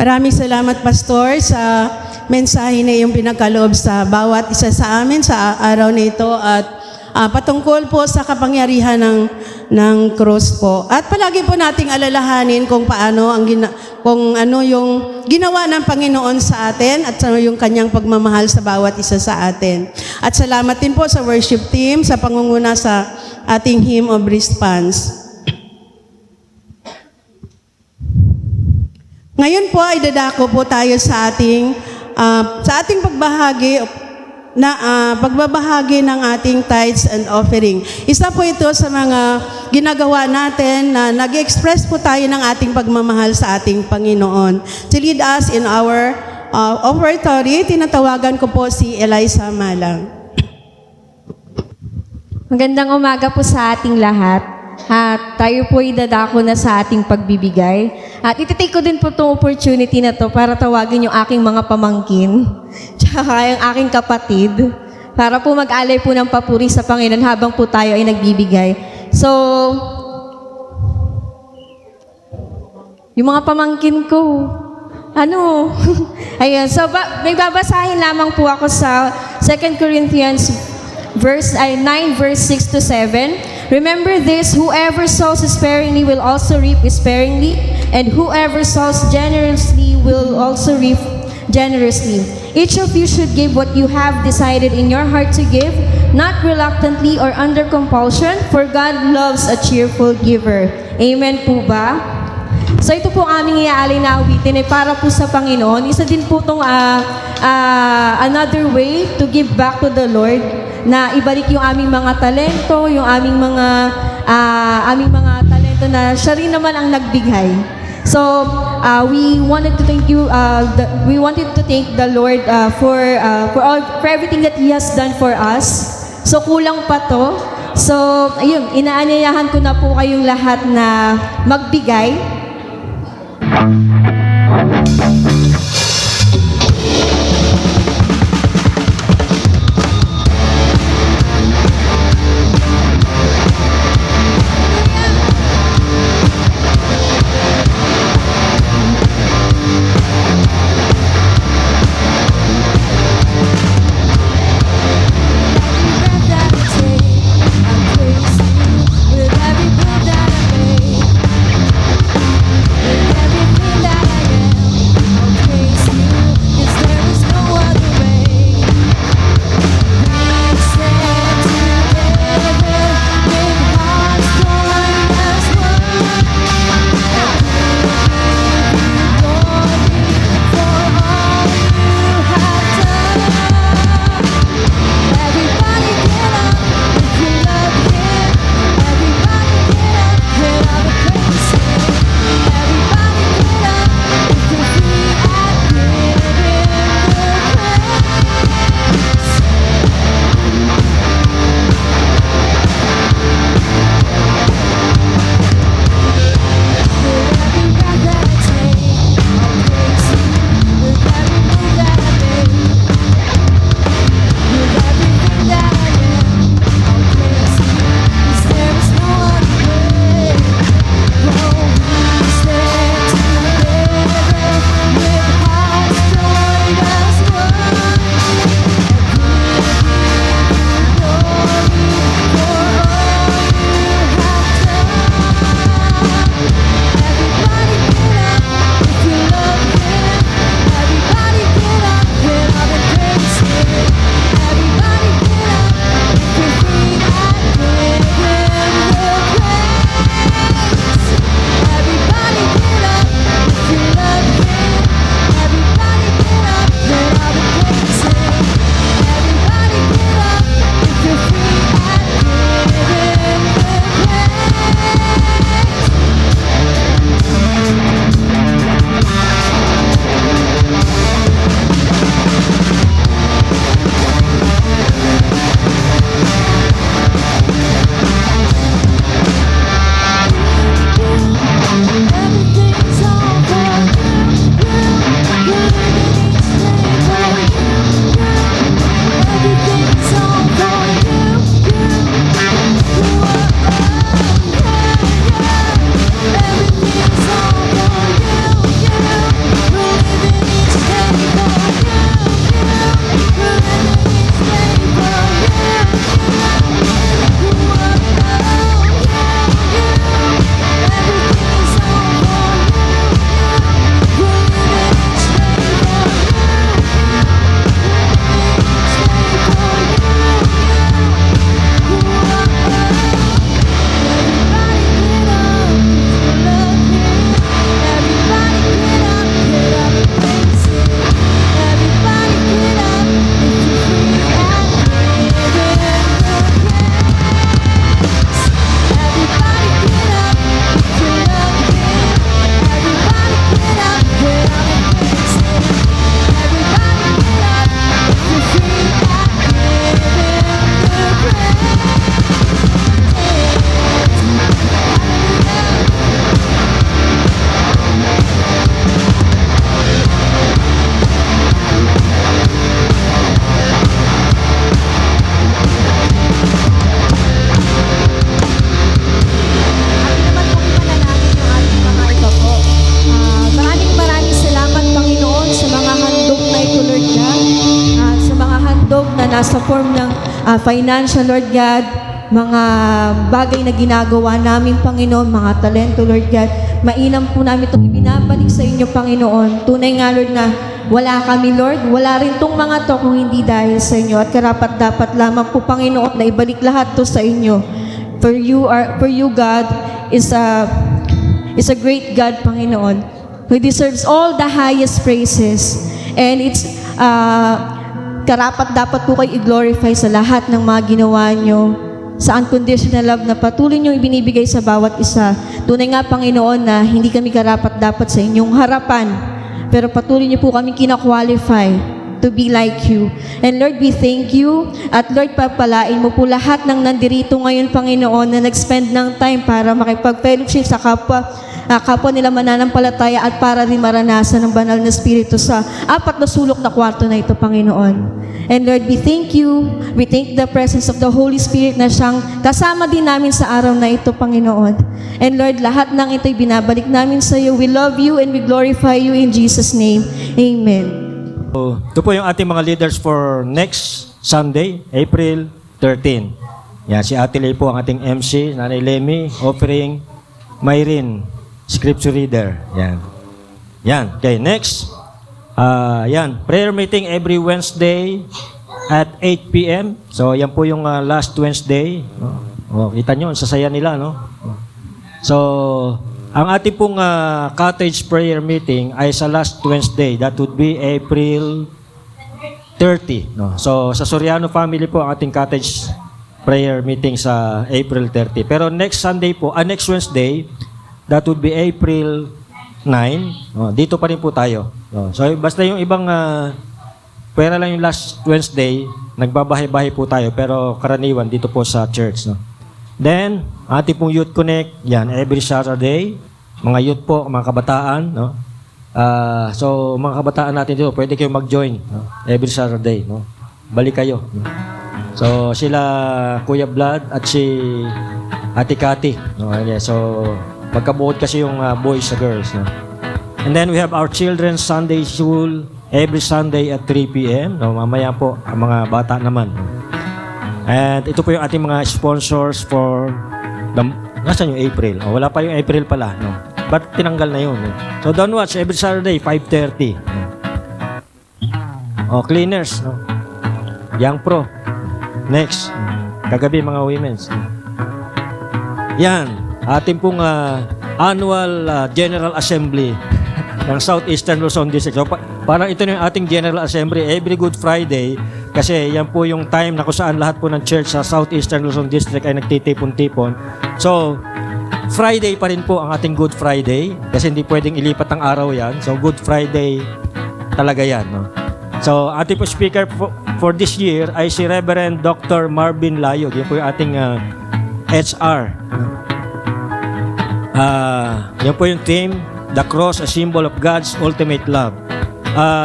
Maraming salamat, Pastor, sa mensahe na iyong pinagkaloob sa bawat isa sa amin sa araw na ito at patungkol po sa kapangyarihan ng cross po. At palagi po nating alalahanin kung paano kung ano yung ginawa ng Panginoon sa atin at ano yung kanyang pagmamahal sa bawat isa sa atin. At salamat din po sa worship team sa pangunguna sa ating hymn of response. Ngayon po ay dadako po tayo sa ating pagbabahagi ng ating tithes and offering. Isa po ito sa mga ginagawa natin na nag-express po tayo ng ating pagmamahal sa ating Panginoon. To lead us in our offertory, tinatawagan ko po si Eliza Malang. Magandang umaga po sa ating lahat. At tayo po ay dadako na sa ating pagbibigay. At ititake ko din po itong opportunity na to para tawagin yung aking mga pamangkin, tsaka yung aking kapatid, para po mag-alay po ng papuri sa Panginoon habang po tayo ay nagbibigay. So, yung mga pamangkin ko, ayun, so may babasahin lamang po ako sa 2 Corinthians 9 verse 6 to 7. Remember this, whoever sows sparingly will also reap sparingly, and whoever sows generously will also reap generously. Each of you should give what you have decided in your heart to give, not reluctantly or under compulsion, for God loves a cheerful giver. Amen po ba? So ito po aming iaalay na awitin ay para po sa Panginoon. Isa din po itong another way to give back to the Lord, na ibalik yung aming mga talento, yung aming mga talento na siya rin naman ang nagbigay. So, we wanted to thank you, we wanted to thank the Lord for everything that He has done for us. So, kulang pa to. So, ayun, inaanyayahan ko na po kayong lahat na magbigay. sa form ng financial, Lord God, mga bagay na ginagawa namin, Panginoon, mga talento, Lord God. Mainam po namin itong ibinabalik sa inyo, Panginoon. Tunay nga, Lord, na wala kami, Lord. Wala rin tong mga to kung hindi dahil sa inyo. At karapat-dapat lamang po, Panginoon, na ibalik lahat to sa inyo. For you, God, is a great God, Panginoon, who deserves all the highest praises. And it's karapat-dapat po kayo i-glorify sa lahat ng mga ginawa nyo, sa unconditional love na patuloy nyo ibinibigay sa bawat isa. Tunay nga, Panginoon, na hindi kami karapat-dapat sa inyong harapan, pero patuloy nyo po kami kina-qualify to be like you. And Lord, we thank you. At Lord, papalain mo po lahat ng nandirito ngayon, Panginoon, na nag-spend ng time para makipag-fellowship sa kapwa nila mananampalataya at para rin maranasan ng banal na Espiritu sa apat na sulok na kwarto na ito, Panginoon. And Lord, we thank you. We thank the presence of the Holy Spirit na siyang kasama din namin sa araw na ito, Panginoon. And Lord, lahat ng ito'y binabalik namin sa iyo. We love you and we glorify you in Jesus' name. Amen. So, ito po yung ating mga leaders for next Sunday, April 13. Yan, si Ate Lay po ang ating MC, Nanay Lemmy, offering, Mayrin, scripture reader. Yan. Yan. Okay, next. Yan, prayer meeting every Wednesday at 8 p.m. So, yan po yung last Wednesday. Oh, kita nyo, ang sasaya nila, no? So, ang ating pong cottage prayer meeting ay sa last Wednesday. That would be April 30. No? So, sa Soriano family po ang ating cottage prayer meeting sa April 30. Pero next Sunday po, next Wednesday, that would be April 9. Oh, dito pa rin po tayo. Oh, so, basta yung ibang pwera lang yung last Wednesday, nagbabahay-bahay po tayo. Pero karaniwan dito po sa church. No? Then, ating pong Youth Connect, yan, every Saturday. Mga youth po, mga kabataan. No? So, mga kabataan natin dito, pwede kayong mag-join. No? Every Saturday. No? Balik kayo. No? So, sila Kuya Vlad at si Ate Cathy. No? Okay, so, magkabuod kasi yung boys sa girls. No? And then we have our children's Sunday school every Sunday at 3 p.m. No? Mamaya po, ang mga bata naman. No? And ito po yung ating mga sponsors for nasaan yung April? Oh, wala pa yung April pala. No? But tinanggal na yun. No? So don't watch every Saturday, 5:30. No? Oh, cleaners. No? Young Pro. Next. Kagabi mga women's. Yan. Ating pong annual General Assembly ng Southeastern Luzon District. So, parang ito na yung ating General Assembly every Good Friday kasi yan po yung time na kung saan lahat po ng church sa Southeastern Luzon District ay nagtitipon-tipon. So, Friday pa rin po ang ating Good Friday kasi hindi pwedeng ilipat ang araw yan. So, Good Friday talaga yan. No? So, ating po speaker for this year ay si Reverend Dr. Marvin Layog. Yan po yung ating HR. Yan po yung theme, The Cross, a Symbol of God's Ultimate Love.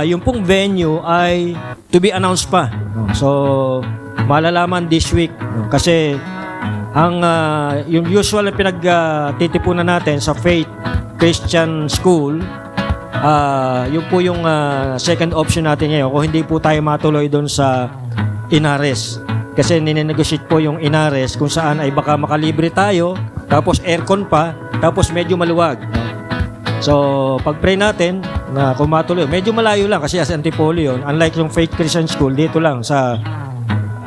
Yung pong venue ay to be announced pa. So, malalaman this week. Kasi, yung usual na pinagtitipunan natin sa Faith Christian School, yun po yung second option natin ngayon. Kung hindi po tayo matuloy doon sa Inares. Kasi ninenegotiate po yung Inares kung saan ay baka makalibre tayo, tapos aircon pa, tapos medyo maluwag. So, pag-pray natin na kung matuloy, medyo malayo lang kasi as Antipolo yun. Unlike yung Faith Christian School, dito lang sa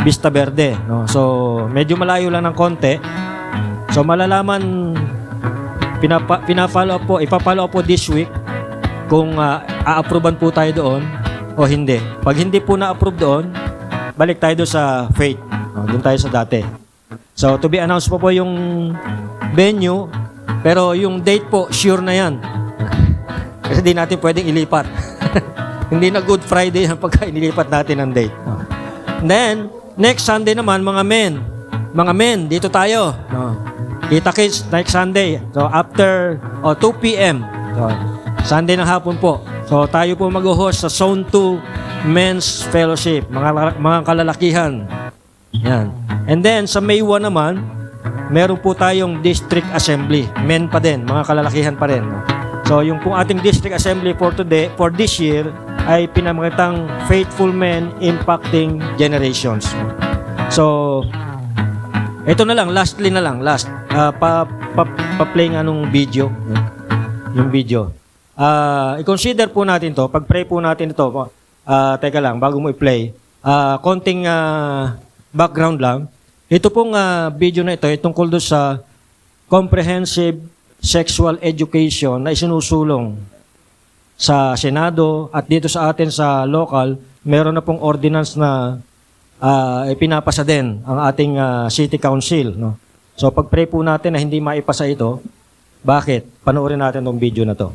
Vista Verde. No? So, medyo malayo lang ng konti. So, malalaman, ipapollow up po this week kung a-approvean po tayo doon o hindi. Pag hindi po na-approve doon, balik tayo doon sa Faith. No? Doon tayo sa dati. So, to be announced po yung venue, pero yung date po, sure na yan. Kasi di natin pwedeng ilipat. Hindi na Good Friday ang pagka inilipat natin ang date. No? Then, next Sunday naman, mga men, dito tayo. No? Kita kids, next Sunday. So, after 2 p.m. So, Sunday ng hapon po. So, tayo po mag-host sa Zone 2 Men's Fellowship. Mga kalalakihan. Yan. And then, sa May 1 naman, meron po tayong District Assembly. Men pa din, mga kalalakihan pa rin. So, yung pong ating District Assembly for this year ay pinamagatang Faithful Men Impacting Generations. So, ito na lang, last. Pa-play nga nung video. Yung video. I-consider po natin to, pag-pray po natin ito, teka lang, bago mo i-play, konting background lang. Ito pong video na ito ay tungkol doon sa comprehensive sexual education na isinusulong sa Senado at dito sa atin sa local, meron na pong ordinance na ipinapasa din ang ating City Council. No? So pag-pray po natin na hindi maipasa ito, bakit? Panoorin natin tong video na to.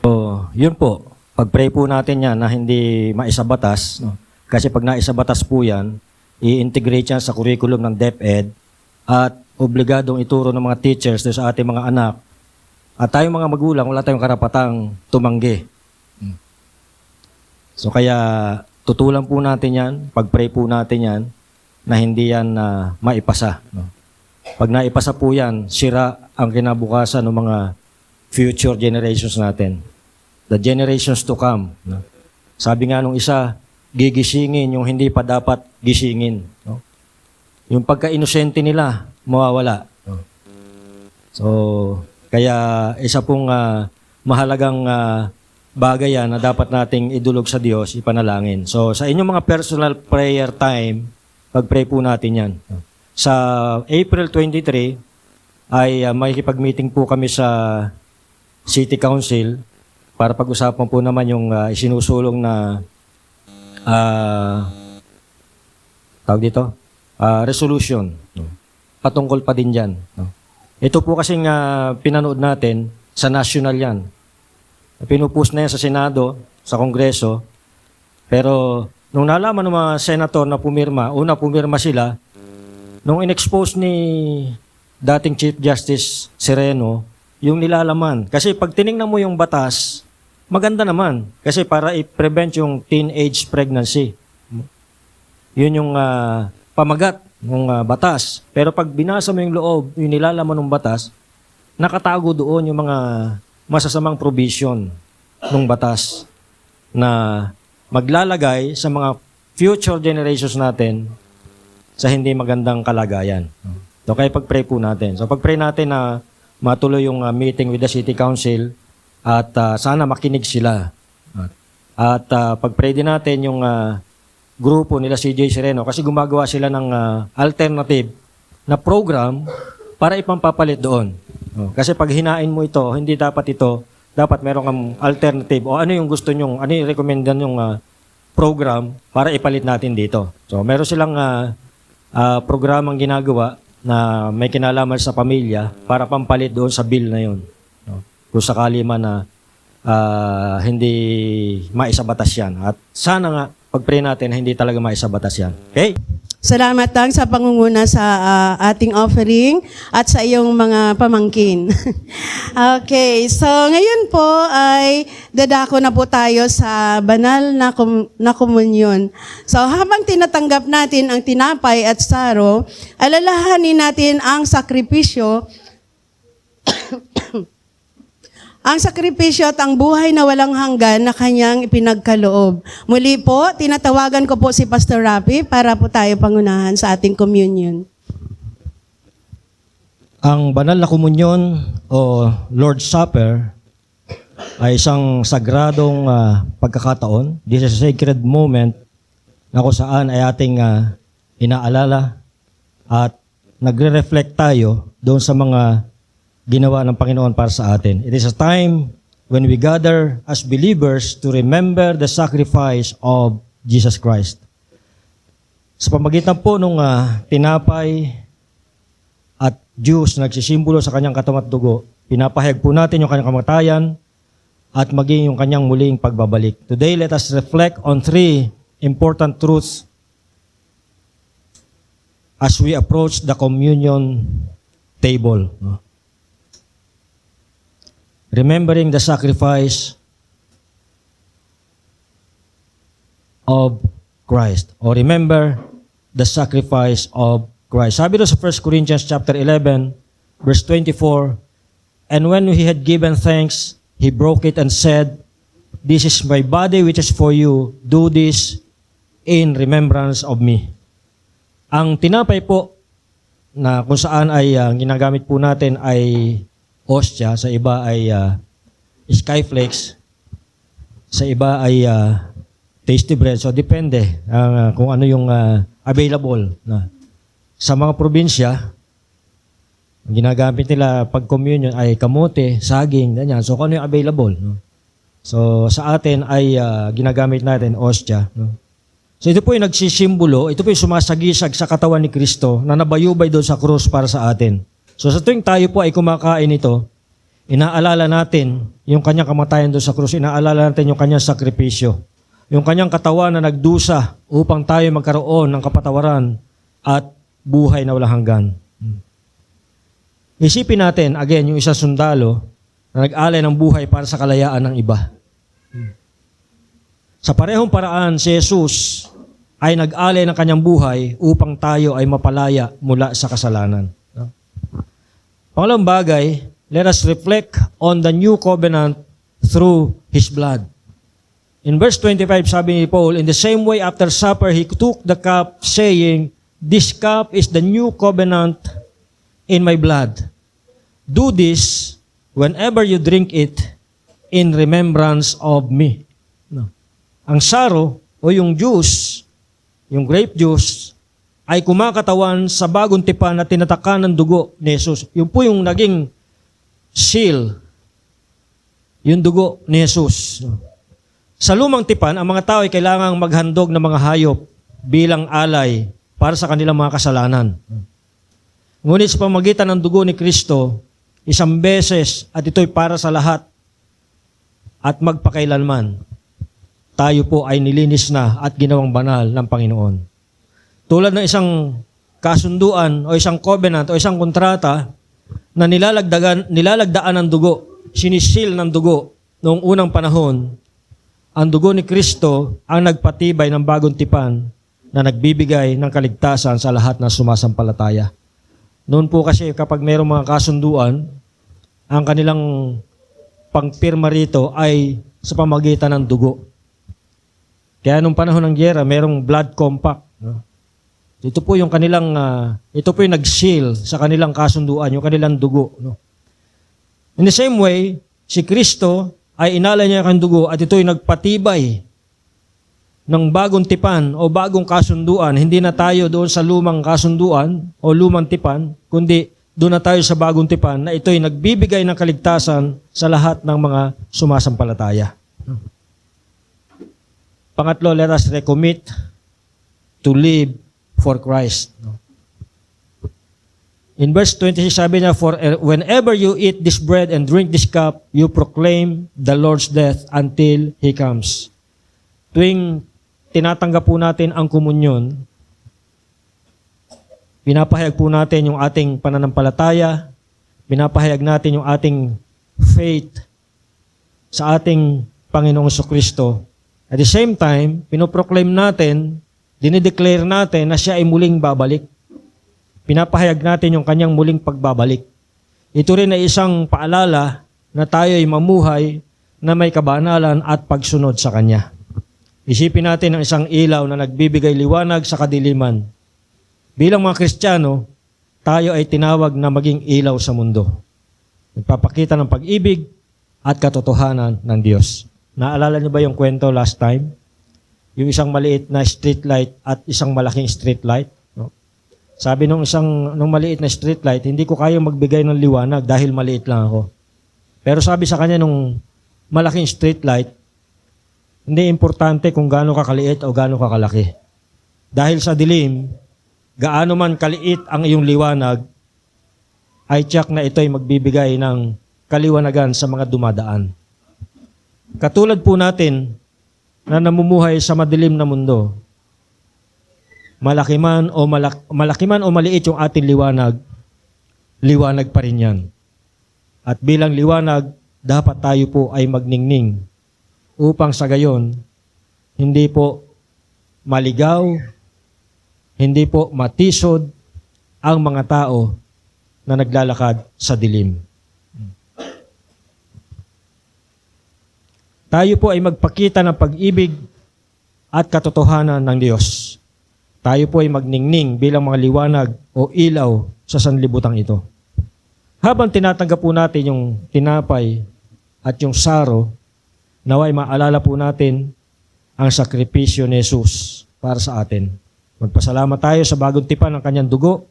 So, yun po. Pag-pray po natin yan na hindi maisabatas. No? Kasi pag naisabatas po yan, i-integrate yan sa curriculum ng DepEd at obligadong ituro ng mga teachers doon sa ating mga anak. At tayong mga magulang, wala tayong karapatang tumanggi. So kaya tutulan po natin yan, pag-pray po natin yan, na hindi yan maipasa. No? Pag naipasa po yan, sira ang kinabukasan ng mga future generations natin. The generations to come. No? Sabi nga nung isa, gigisingin yung hindi pa dapat gisingin. No? Yung pagka-inosente nila, mawawala. No? So, kaya isa pong mahalagang bagay yan na dapat nating idulog sa Diyos, ipanalangin. So, sa inyong mga personal prayer time, pag-pray po natin yan. Sa April 23, ay makikipag-meeting po kami sa City Council para pag-usapan po naman yung isinusulong na tawag dito, resolution. Patungkol pa din dyan. Ito po kasing pinanood natin sa national yan. Pinupost na yan sa Senado, sa Kongreso. Pero nung nalaman ng mga senator na pumirma, pumirma sila, nung in-expose ni dating Chief Justice Sereno, yung nilalaman. Kasi pag tinignan mo yung batas, maganda naman. Kasi para i-prevent yung teenage pregnancy. Yun yung pamagat ng batas. Pero pag binasa mo yung loob, yung nilalaman ng batas, nakatago doon yung mga masasamang provision ng batas na maglalagay sa mga future generations natin sa hindi magandang kalagayan. So kaya pag-pray po natin. So pag-pray natin na matuloy yung meeting with the City Council at sana makinig sila. At pag-pray din natin yung grupo nila CJ Sereno kasi gumagawa sila ng alternative na program para ipampapalit doon. Kasi pag hinain mo ito, hindi dapat ito, dapat meron kang alternative o ano yung gusto nyong, ano yung recommended yung program para ipalit natin dito. So meron silang programang ginagawa na may kinalaman sa pamilya para pampalit doon sa bill na yun. Kung sakali man na hindi maisabatas yan. At sana nga, pag-pray natin na hindi talaga maisabatas yan. Okay? Salamat lang sa pangunguna sa ating offering at sa iyong mga pamangkin. Okay, so ngayon po ay dadako na po tayo sa banal na komunyon. So habang tinatanggap natin ang tinapay at saro, alalahanin natin ang sakripisyo ang sakripisyo at ang buhay na walang hanggan na kanyang ipinagkaloob. Muli po, tinatawagan ko po si Pastor Rafi para po tayo pangunahan sa ating communion. Ang banal na komunyon o Lord's Supper ay isang sagradong pagkakataon. This is a sacred moment na kung saan ay ating inaalala at nagre-reflect tayo doon sa mga ginawa ng Panginoon para sa atin. It is a time when we gather as believers to remember the sacrifice of Jesus Christ. Sa pamagitan po ng tinapay at juice na nagsisimbolo sa kanyang katawan at dugo, pinapahayag po natin yung kanyang kamatayan at maging yung kanyang muling pagbabalik. Today, let us reflect on 3 important truths as we approach the communion table. Remembering the sacrifice of Christ. Or remember the sacrifice of Christ. Sabi doon sa 1 Corinthians chapter 11, verse 24, and when he had given thanks, he broke it and said, "This is my body which is for you. Do this in remembrance of me." Ang tinapay po na kung saan ay ginagamit po natin ay ostia, sa iba ay skyflakes, sa iba ay tasty bread. So depende kung ano yung available. Sa mga probinsya, ang ginagamit nila pag communion ay kamote, saging, ganyan. So kung ano yung available. So sa atin ay ginagamit natin ostia. So ito po yung nagsisimbolo, ito po yung sumasagisag sa katawan ni Kristo na nabayubay doon sa krus para sa atin. So sa tuwing tayo po ay kumakain ito, inaalala natin yung kanyang kamatayan doon sa krus, inaalala natin yung kanyang sakripisyo, yung kanyang katawan na nagdusa upang tayo magkaroon ng kapatawaran at buhay na walang hanggan. Isipin natin, again, yung isang sundalo na nag-alay ng buhay para sa kalayaan ng iba. Sa parehong paraan, si Jesus ay nag-alay ng kanyang buhay upang tayo ay mapalaya mula sa kasalanan. Pangalawang bagay, let us reflect on the new covenant through His blood. In verse 25, sabi ni Paul, in the same way after supper, He took the cup, saying, this cup is the new covenant in my blood. Do this whenever you drink it in remembrance of me. No. Ang saro o yung juice, yung grape juice, ay kumakatawan sa bagong tipan na tinatakan ng dugo ni Jesus. Yun po yung naging seal, yung dugo ni Jesus. Sa lumang tipan, ang mga tao ay kailangang maghandog ng mga hayop bilang alay para sa kanilang mga kasalanan. Ngunit sa pamagitan ng dugo ni Kristo, isang beses at ito'y para sa lahat at magpakailanman, tayo po ay nilinis na at ginawang banal ng Panginoon. Tulad ng isang kasunduan o isang covenant o isang kontrata na nilalagdaan ng dugo, sinisil ng dugo noong unang panahon, ang dugo ni Kristo ang nagpatibay ng bagong tipan na nagbibigay ng kaligtasan sa lahat ng sumasampalataya. Noon po kasi kapag mayroong mga kasunduan, ang kanilang pangpirma rito ay sa pamagitan ng dugo. Kaya nung panahon ng gyera, mayroong blood compact. Ito po yung kanilang, ito po yung nag-seal sa kanilang kasunduan, yung kanilang dugo. In the same way, si Kristo ay inalay niya ang dugo at ito'y nagpatibay ng bagong tipan o bagong kasunduan. Hindi na tayo doon sa lumang kasunduan o lumang tipan, kundi doon na tayo sa bagong tipan na ito'y nagbibigay ng kaligtasan sa lahat ng mga sumasampalataya. Pangatlo, let us recommit to live for Christ. In verse 26, sabi niya, for whenever you eat this bread and drink this cup, you proclaim the Lord's death until He comes. Tuwing tinatanggap po natin ang komunyon, pinapahayag po natin yung ating pananampalataya, pinapahayag natin yung ating faith sa ating Panginoong Jesucristo. At the same time, pinoproclaim natin, dinideclare natin na siya ay muling babalik. Pinapahayag natin yung kanyang muling pagbabalik. Ito rin ay isang paalala na tayo ay mamuhay na may kabanalan at pagsunod sa Kanya. Isipin natin ang isang ilaw na nagbibigay liwanag sa kadiliman. Bilang mga Kristiyano, tayo ay tinawag na maging ilaw sa mundo. Nagpapakita ng pag-ibig at katotohanan ng Diyos. Naalala niyo ba yung kwento last time? Yung isang maliit na street light at isang malaking street light. No? Sabi nung maliit na street light, hindi ko kayang magbigay ng liwanag dahil maliit lang ako. Pero sabi sa kanya nung malaking street light, hindi importante kung gaano kakaliit o gaano kakalaki. Dahil sa dilim, gaano man kaliit ang iyong liwanag, ay tiyak na ito'y magbibigay ng kaliwanagan sa mga dumadaan. Katulad po natin na namumuhay sa madilim na mundo, malaki man o maliit yung ating liwanag, liwanag pa rin yan. At bilang liwanag, dapat tayo po ay magningning upang sa gayon, hindi po maligaw, hindi po matisod ang mga tao na naglalakad sa dilim. Tayo po ay magpakita ng pag-ibig at katotohanan ng Diyos. Tayo po ay magningning bilang mga liwanag o ilaw sa sanlibutang ito. Habang tinatanggap po natin yung tinapay at yung saro, naway maalala po natin ang sakripisyo ni Jesus para sa atin. Magpasalamat tayo sa bagong tipan ng kanyang dugo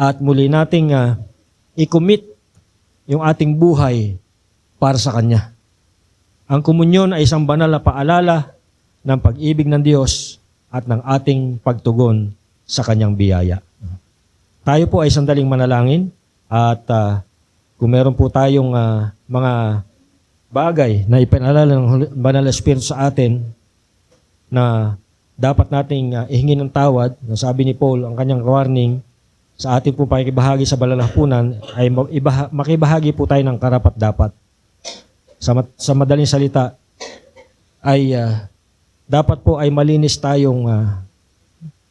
at muli nating i-commit yung ating buhay para sa kanya. Ang komunyon ay isang banal na paalala ng pag-ibig ng Diyos at ng ating pagtugon sa kanyang biyaya. Tayo po ay sandaling manalangin at kung meron po tayong mga bagay na ipinalala ng Banal na Espiritu sa atin na dapat nating ihingi ng tawad, na sabi ni Paul, ang kanyang warning, sa atin po pakikibahagi sa banal na hapunan, ay makibahagi po tayo ng karapat-dapat. Sa madaling salita, ay dapat po ay malinis tayong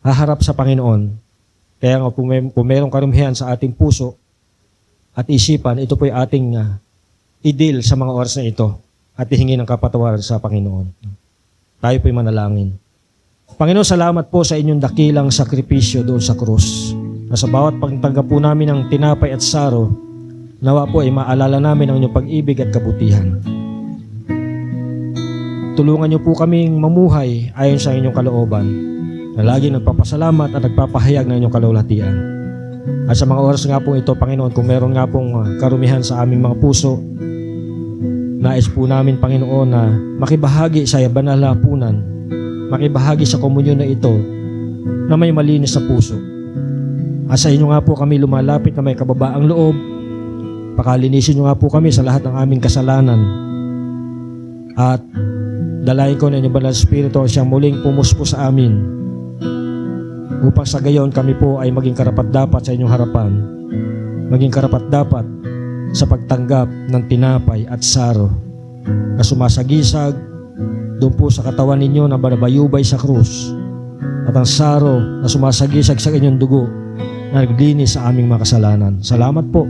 haharap sa Panginoon. Kaya nga kung mayroong karumihan sa ating puso at isipan, ito po ay ating i-deal sa mga oras na ito at ihingi ng kapatawaran sa Panginoon. Tayo po ay manalangin. Panginoon, salamat po sa inyong dakilang sakripisyo doon sa krus. Na sa bawat pagtanggap po namin ng tinapay at saro, nawa po ay maalala namin ang inyong pag-ibig at kabutihan. Tulungan niyo po kaming mamuhay ayon sa inyong kalooban, na laging nagpapasalamat at nagpapahayag ng inyong kalulatian. At sa mga oras nga po ito, Panginoon, kung meron nga pong karumihan sa aming mga puso, nais po namin, Panginoon, na makibahagi sa banal na hapunan, makibahagi sa komunyon na ito na may malinis na puso. At sa inyo nga po kami lumalapit na may kababaang loob, pakalinisin nyo nga po kami sa lahat ng aming kasalanan. At dalayan ko na inyong banal na Espiritu siyang muling pumuspo sa amin upang sa gayon kami po ay maging karapat-dapat sa inyong harapan, maging karapat-dapat sa pagtanggap ng tinapay at saro na sumasagisag doon po sa katawan ninyo na banabayubay sa krus, at ang saro na sumasagisag sa inyong dugo na naglinis sa aming mga kasalanan. Salamat po.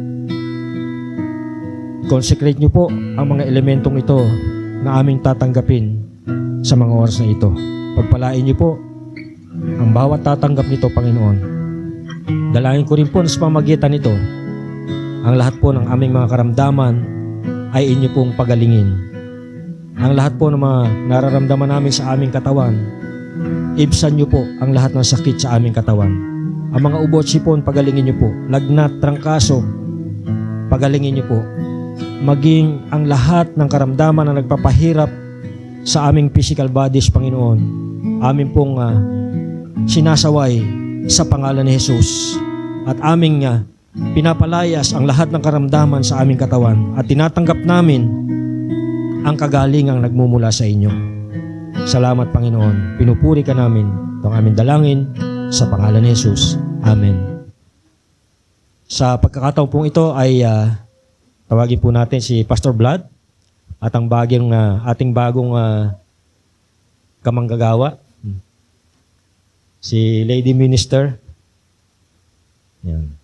Consecrate niyo po ang mga elementong ito na aming tatanggapin sa mga oras na ito. Pagpalain niyo po ang bawat tatanggap nito, Panginoon. Dalangin ko rin po na sa pamagitan nito, ang lahat po ng aming mga karamdaman ay inyo pong pagalingin. Ang lahat po ng mga nararamdaman namin sa aming katawan, ibsan niyo po ang lahat ng sakit sa aming katawan. Ang mga ubot, sipon, pagalingin niyo po. Lagnat, trangkaso, pagalingin niyo po. Maging ang lahat ng karamdaman na nagpapahirap sa aming physical bodies, Panginoon, amin pong sinasaway sa pangalan ni Jesus. At aming pinapalayas ang lahat ng karamdaman sa aming katawan at tinatanggap namin ang kagalingang nagmumula sa inyo. Salamat, Panginoon. Pinupuri ka namin. Ito ang aming dalangin sa pangalan ni Jesus. Amen. Sa pagkakataon pong ito ay tawagin po natin si Pastor Vlad at ang ating bagong kamanggagawa, si Lady Minister. Yan.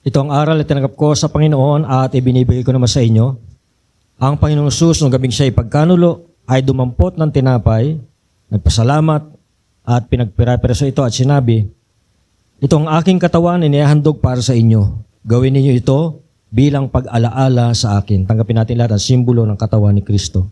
Ito ang aral na tinanggap ko sa Panginoon at ibinibigay ko naman sa inyo. Ang Panginoong Jesus, nung gabing siya ipagkanulo, ay dumampot ng tinapay, nagpasalamat, at pinagpira-piraso ito at sinabi, ito ang aking katawan, inihahandog para sa inyo. Gawin ninyo ito bilang pag-alaala sa akin. Tanggapin natin lahat ang simbolo ng katawan ni Kristo.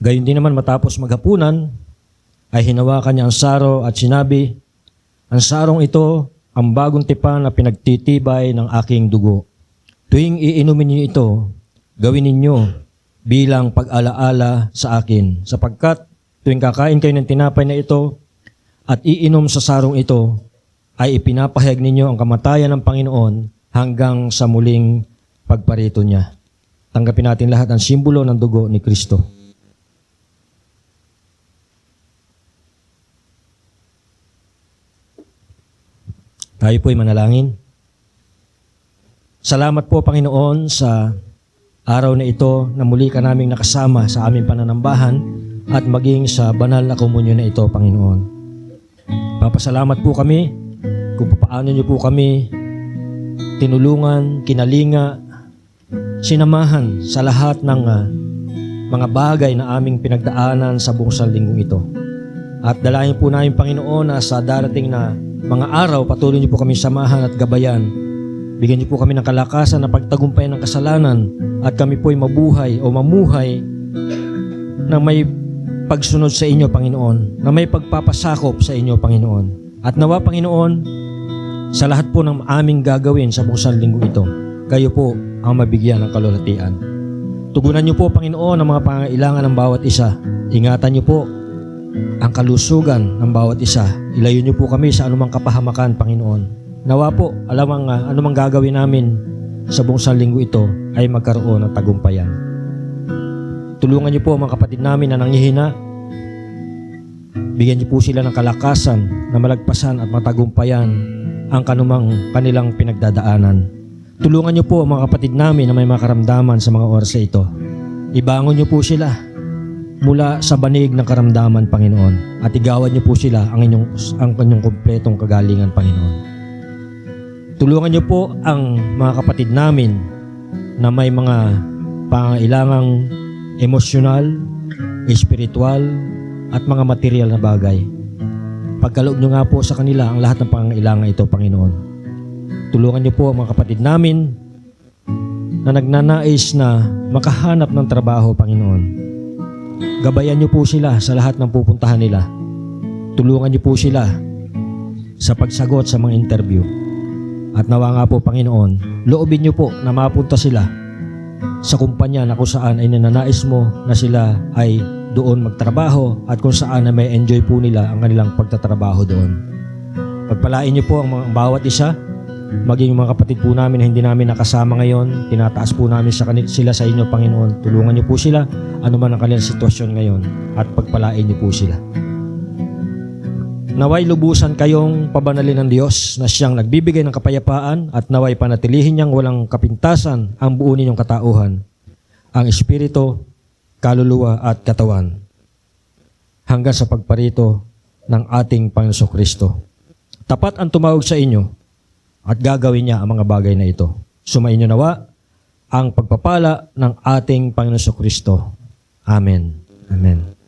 Gayon din naman matapos maghapunan, ay hinawakan niya ang saro at sinabi, ang sarong ito, ang bagong tipan na pinagtitibay ng aking dugo. Tuwing iinumin niyo ito, gawin ninyo bilang pag-alaala sa akin, sapagkat tuwing kakain kayo ng tinapay na ito at iinom sa sarong ito, ay ipinapahayag ninyo ang kamatayan ng Panginoon hanggang sa muling pagparito niya. Tanggapin natin lahat ang simbolo ng dugo ni Kristo. Tayo po'y manalangin. Salamat po, Panginoon, sa araw na ito na muli ka naming nakasama sa aming pananambahan at maging sa banal na komunyon na ito, Panginoon. Papasalamat po kami kung paano niyo po kami tinulungan, kinalinga, sinamahan sa lahat ng mga bagay na aming pinagdaanan sa buong sanlinggong ito. At dalayan po namin, Panginoon, na sa darating na mga araw, patuloy niyo po kami samahan at gabayan. Bigyan niyo po kami ng kalakasan na pagtagumpayan ng kasalanan at kami po'y mabuhay o mamuhay na may pagsunod sa inyo, Panginoon, na may pagpapasakop sa inyo, Panginoon. At nawa, Panginoon, sa lahat po ng aming gagawin sa buong sanlinggo ito, kayo po ang mabigyan ng kalulatian. Tugunan niyo po, Panginoon, ang mga pangailangan ng bawat isa. Ingatan niyo po ang kalusugan ng bawat isa. Ilayo niyo po kami sa anumang kapahamakan, Panginoon. Nawa po, alamang anumang gagawin namin sa buong sanlinggo ito ay magkaroon ng tagumpayan. Tulungan niyo po ang mga kapatid namin na nanghihina. Bigyan niyo po sila ng kalakasan na malagpasan at matagumpayan ang kanumang kanilang pinagdadaanan. Tulungan niyo po ang mga kapatid namin na may makaramdaman sa mga oras na ito. Ibangon niyo po sila mula sa banig ng karamdaman, Panginoon, at igawan niyo po sila ang inyong kumpletong kagalingan, Panginoon. Tulungan niyo po ang mga kapatid namin na may mga pangailangang emosyonal, espiritual, at mga material na bagay. Pagkaloob niyo nga po sa kanila ang lahat ng pangailangan ito, Panginoon. Tulungan niyo po ang mga kapatid namin na nagnanais na makahanap ng trabaho, Panginoon. Gabayan niyo po sila sa lahat ng pupuntahan nila. Tulungan niyo po sila sa pagsagot sa mga interview. At nawa nga po, Panginoon, loobin niyo po na mapunta sila sa kumpanya na kung saan ay ninanais mo na sila ay doon magtrabaho at kung saan na may enjoy po nila ang kanilang pagtatrabaho doon. Pagpalain niyo po ang bawat isa, maging mga kapatid po namin na hindi namin nakasama ngayon, tinataas po namin sila sa inyo, Panginoon. Tulungan niyo po sila, anuman ang kanilang sitwasyon ngayon, at pagpalain niyo po sila. Naway lubusan kayong pabanalin ng Diyos na siyang nagbibigay ng kapayapaan at naway panatilihin niyang walang kapintasan ang buo ninyong katauhan, ang espiritu, kaluluwa at katawan, hanggang sa pagparito ng ating Panginoong Kristo. Tapat ang tumawag sa inyo at gagawin niya ang mga bagay na ito. Sumainyo nawa ang pagpapala ng ating Panginoong Kristo. Amen. Amen.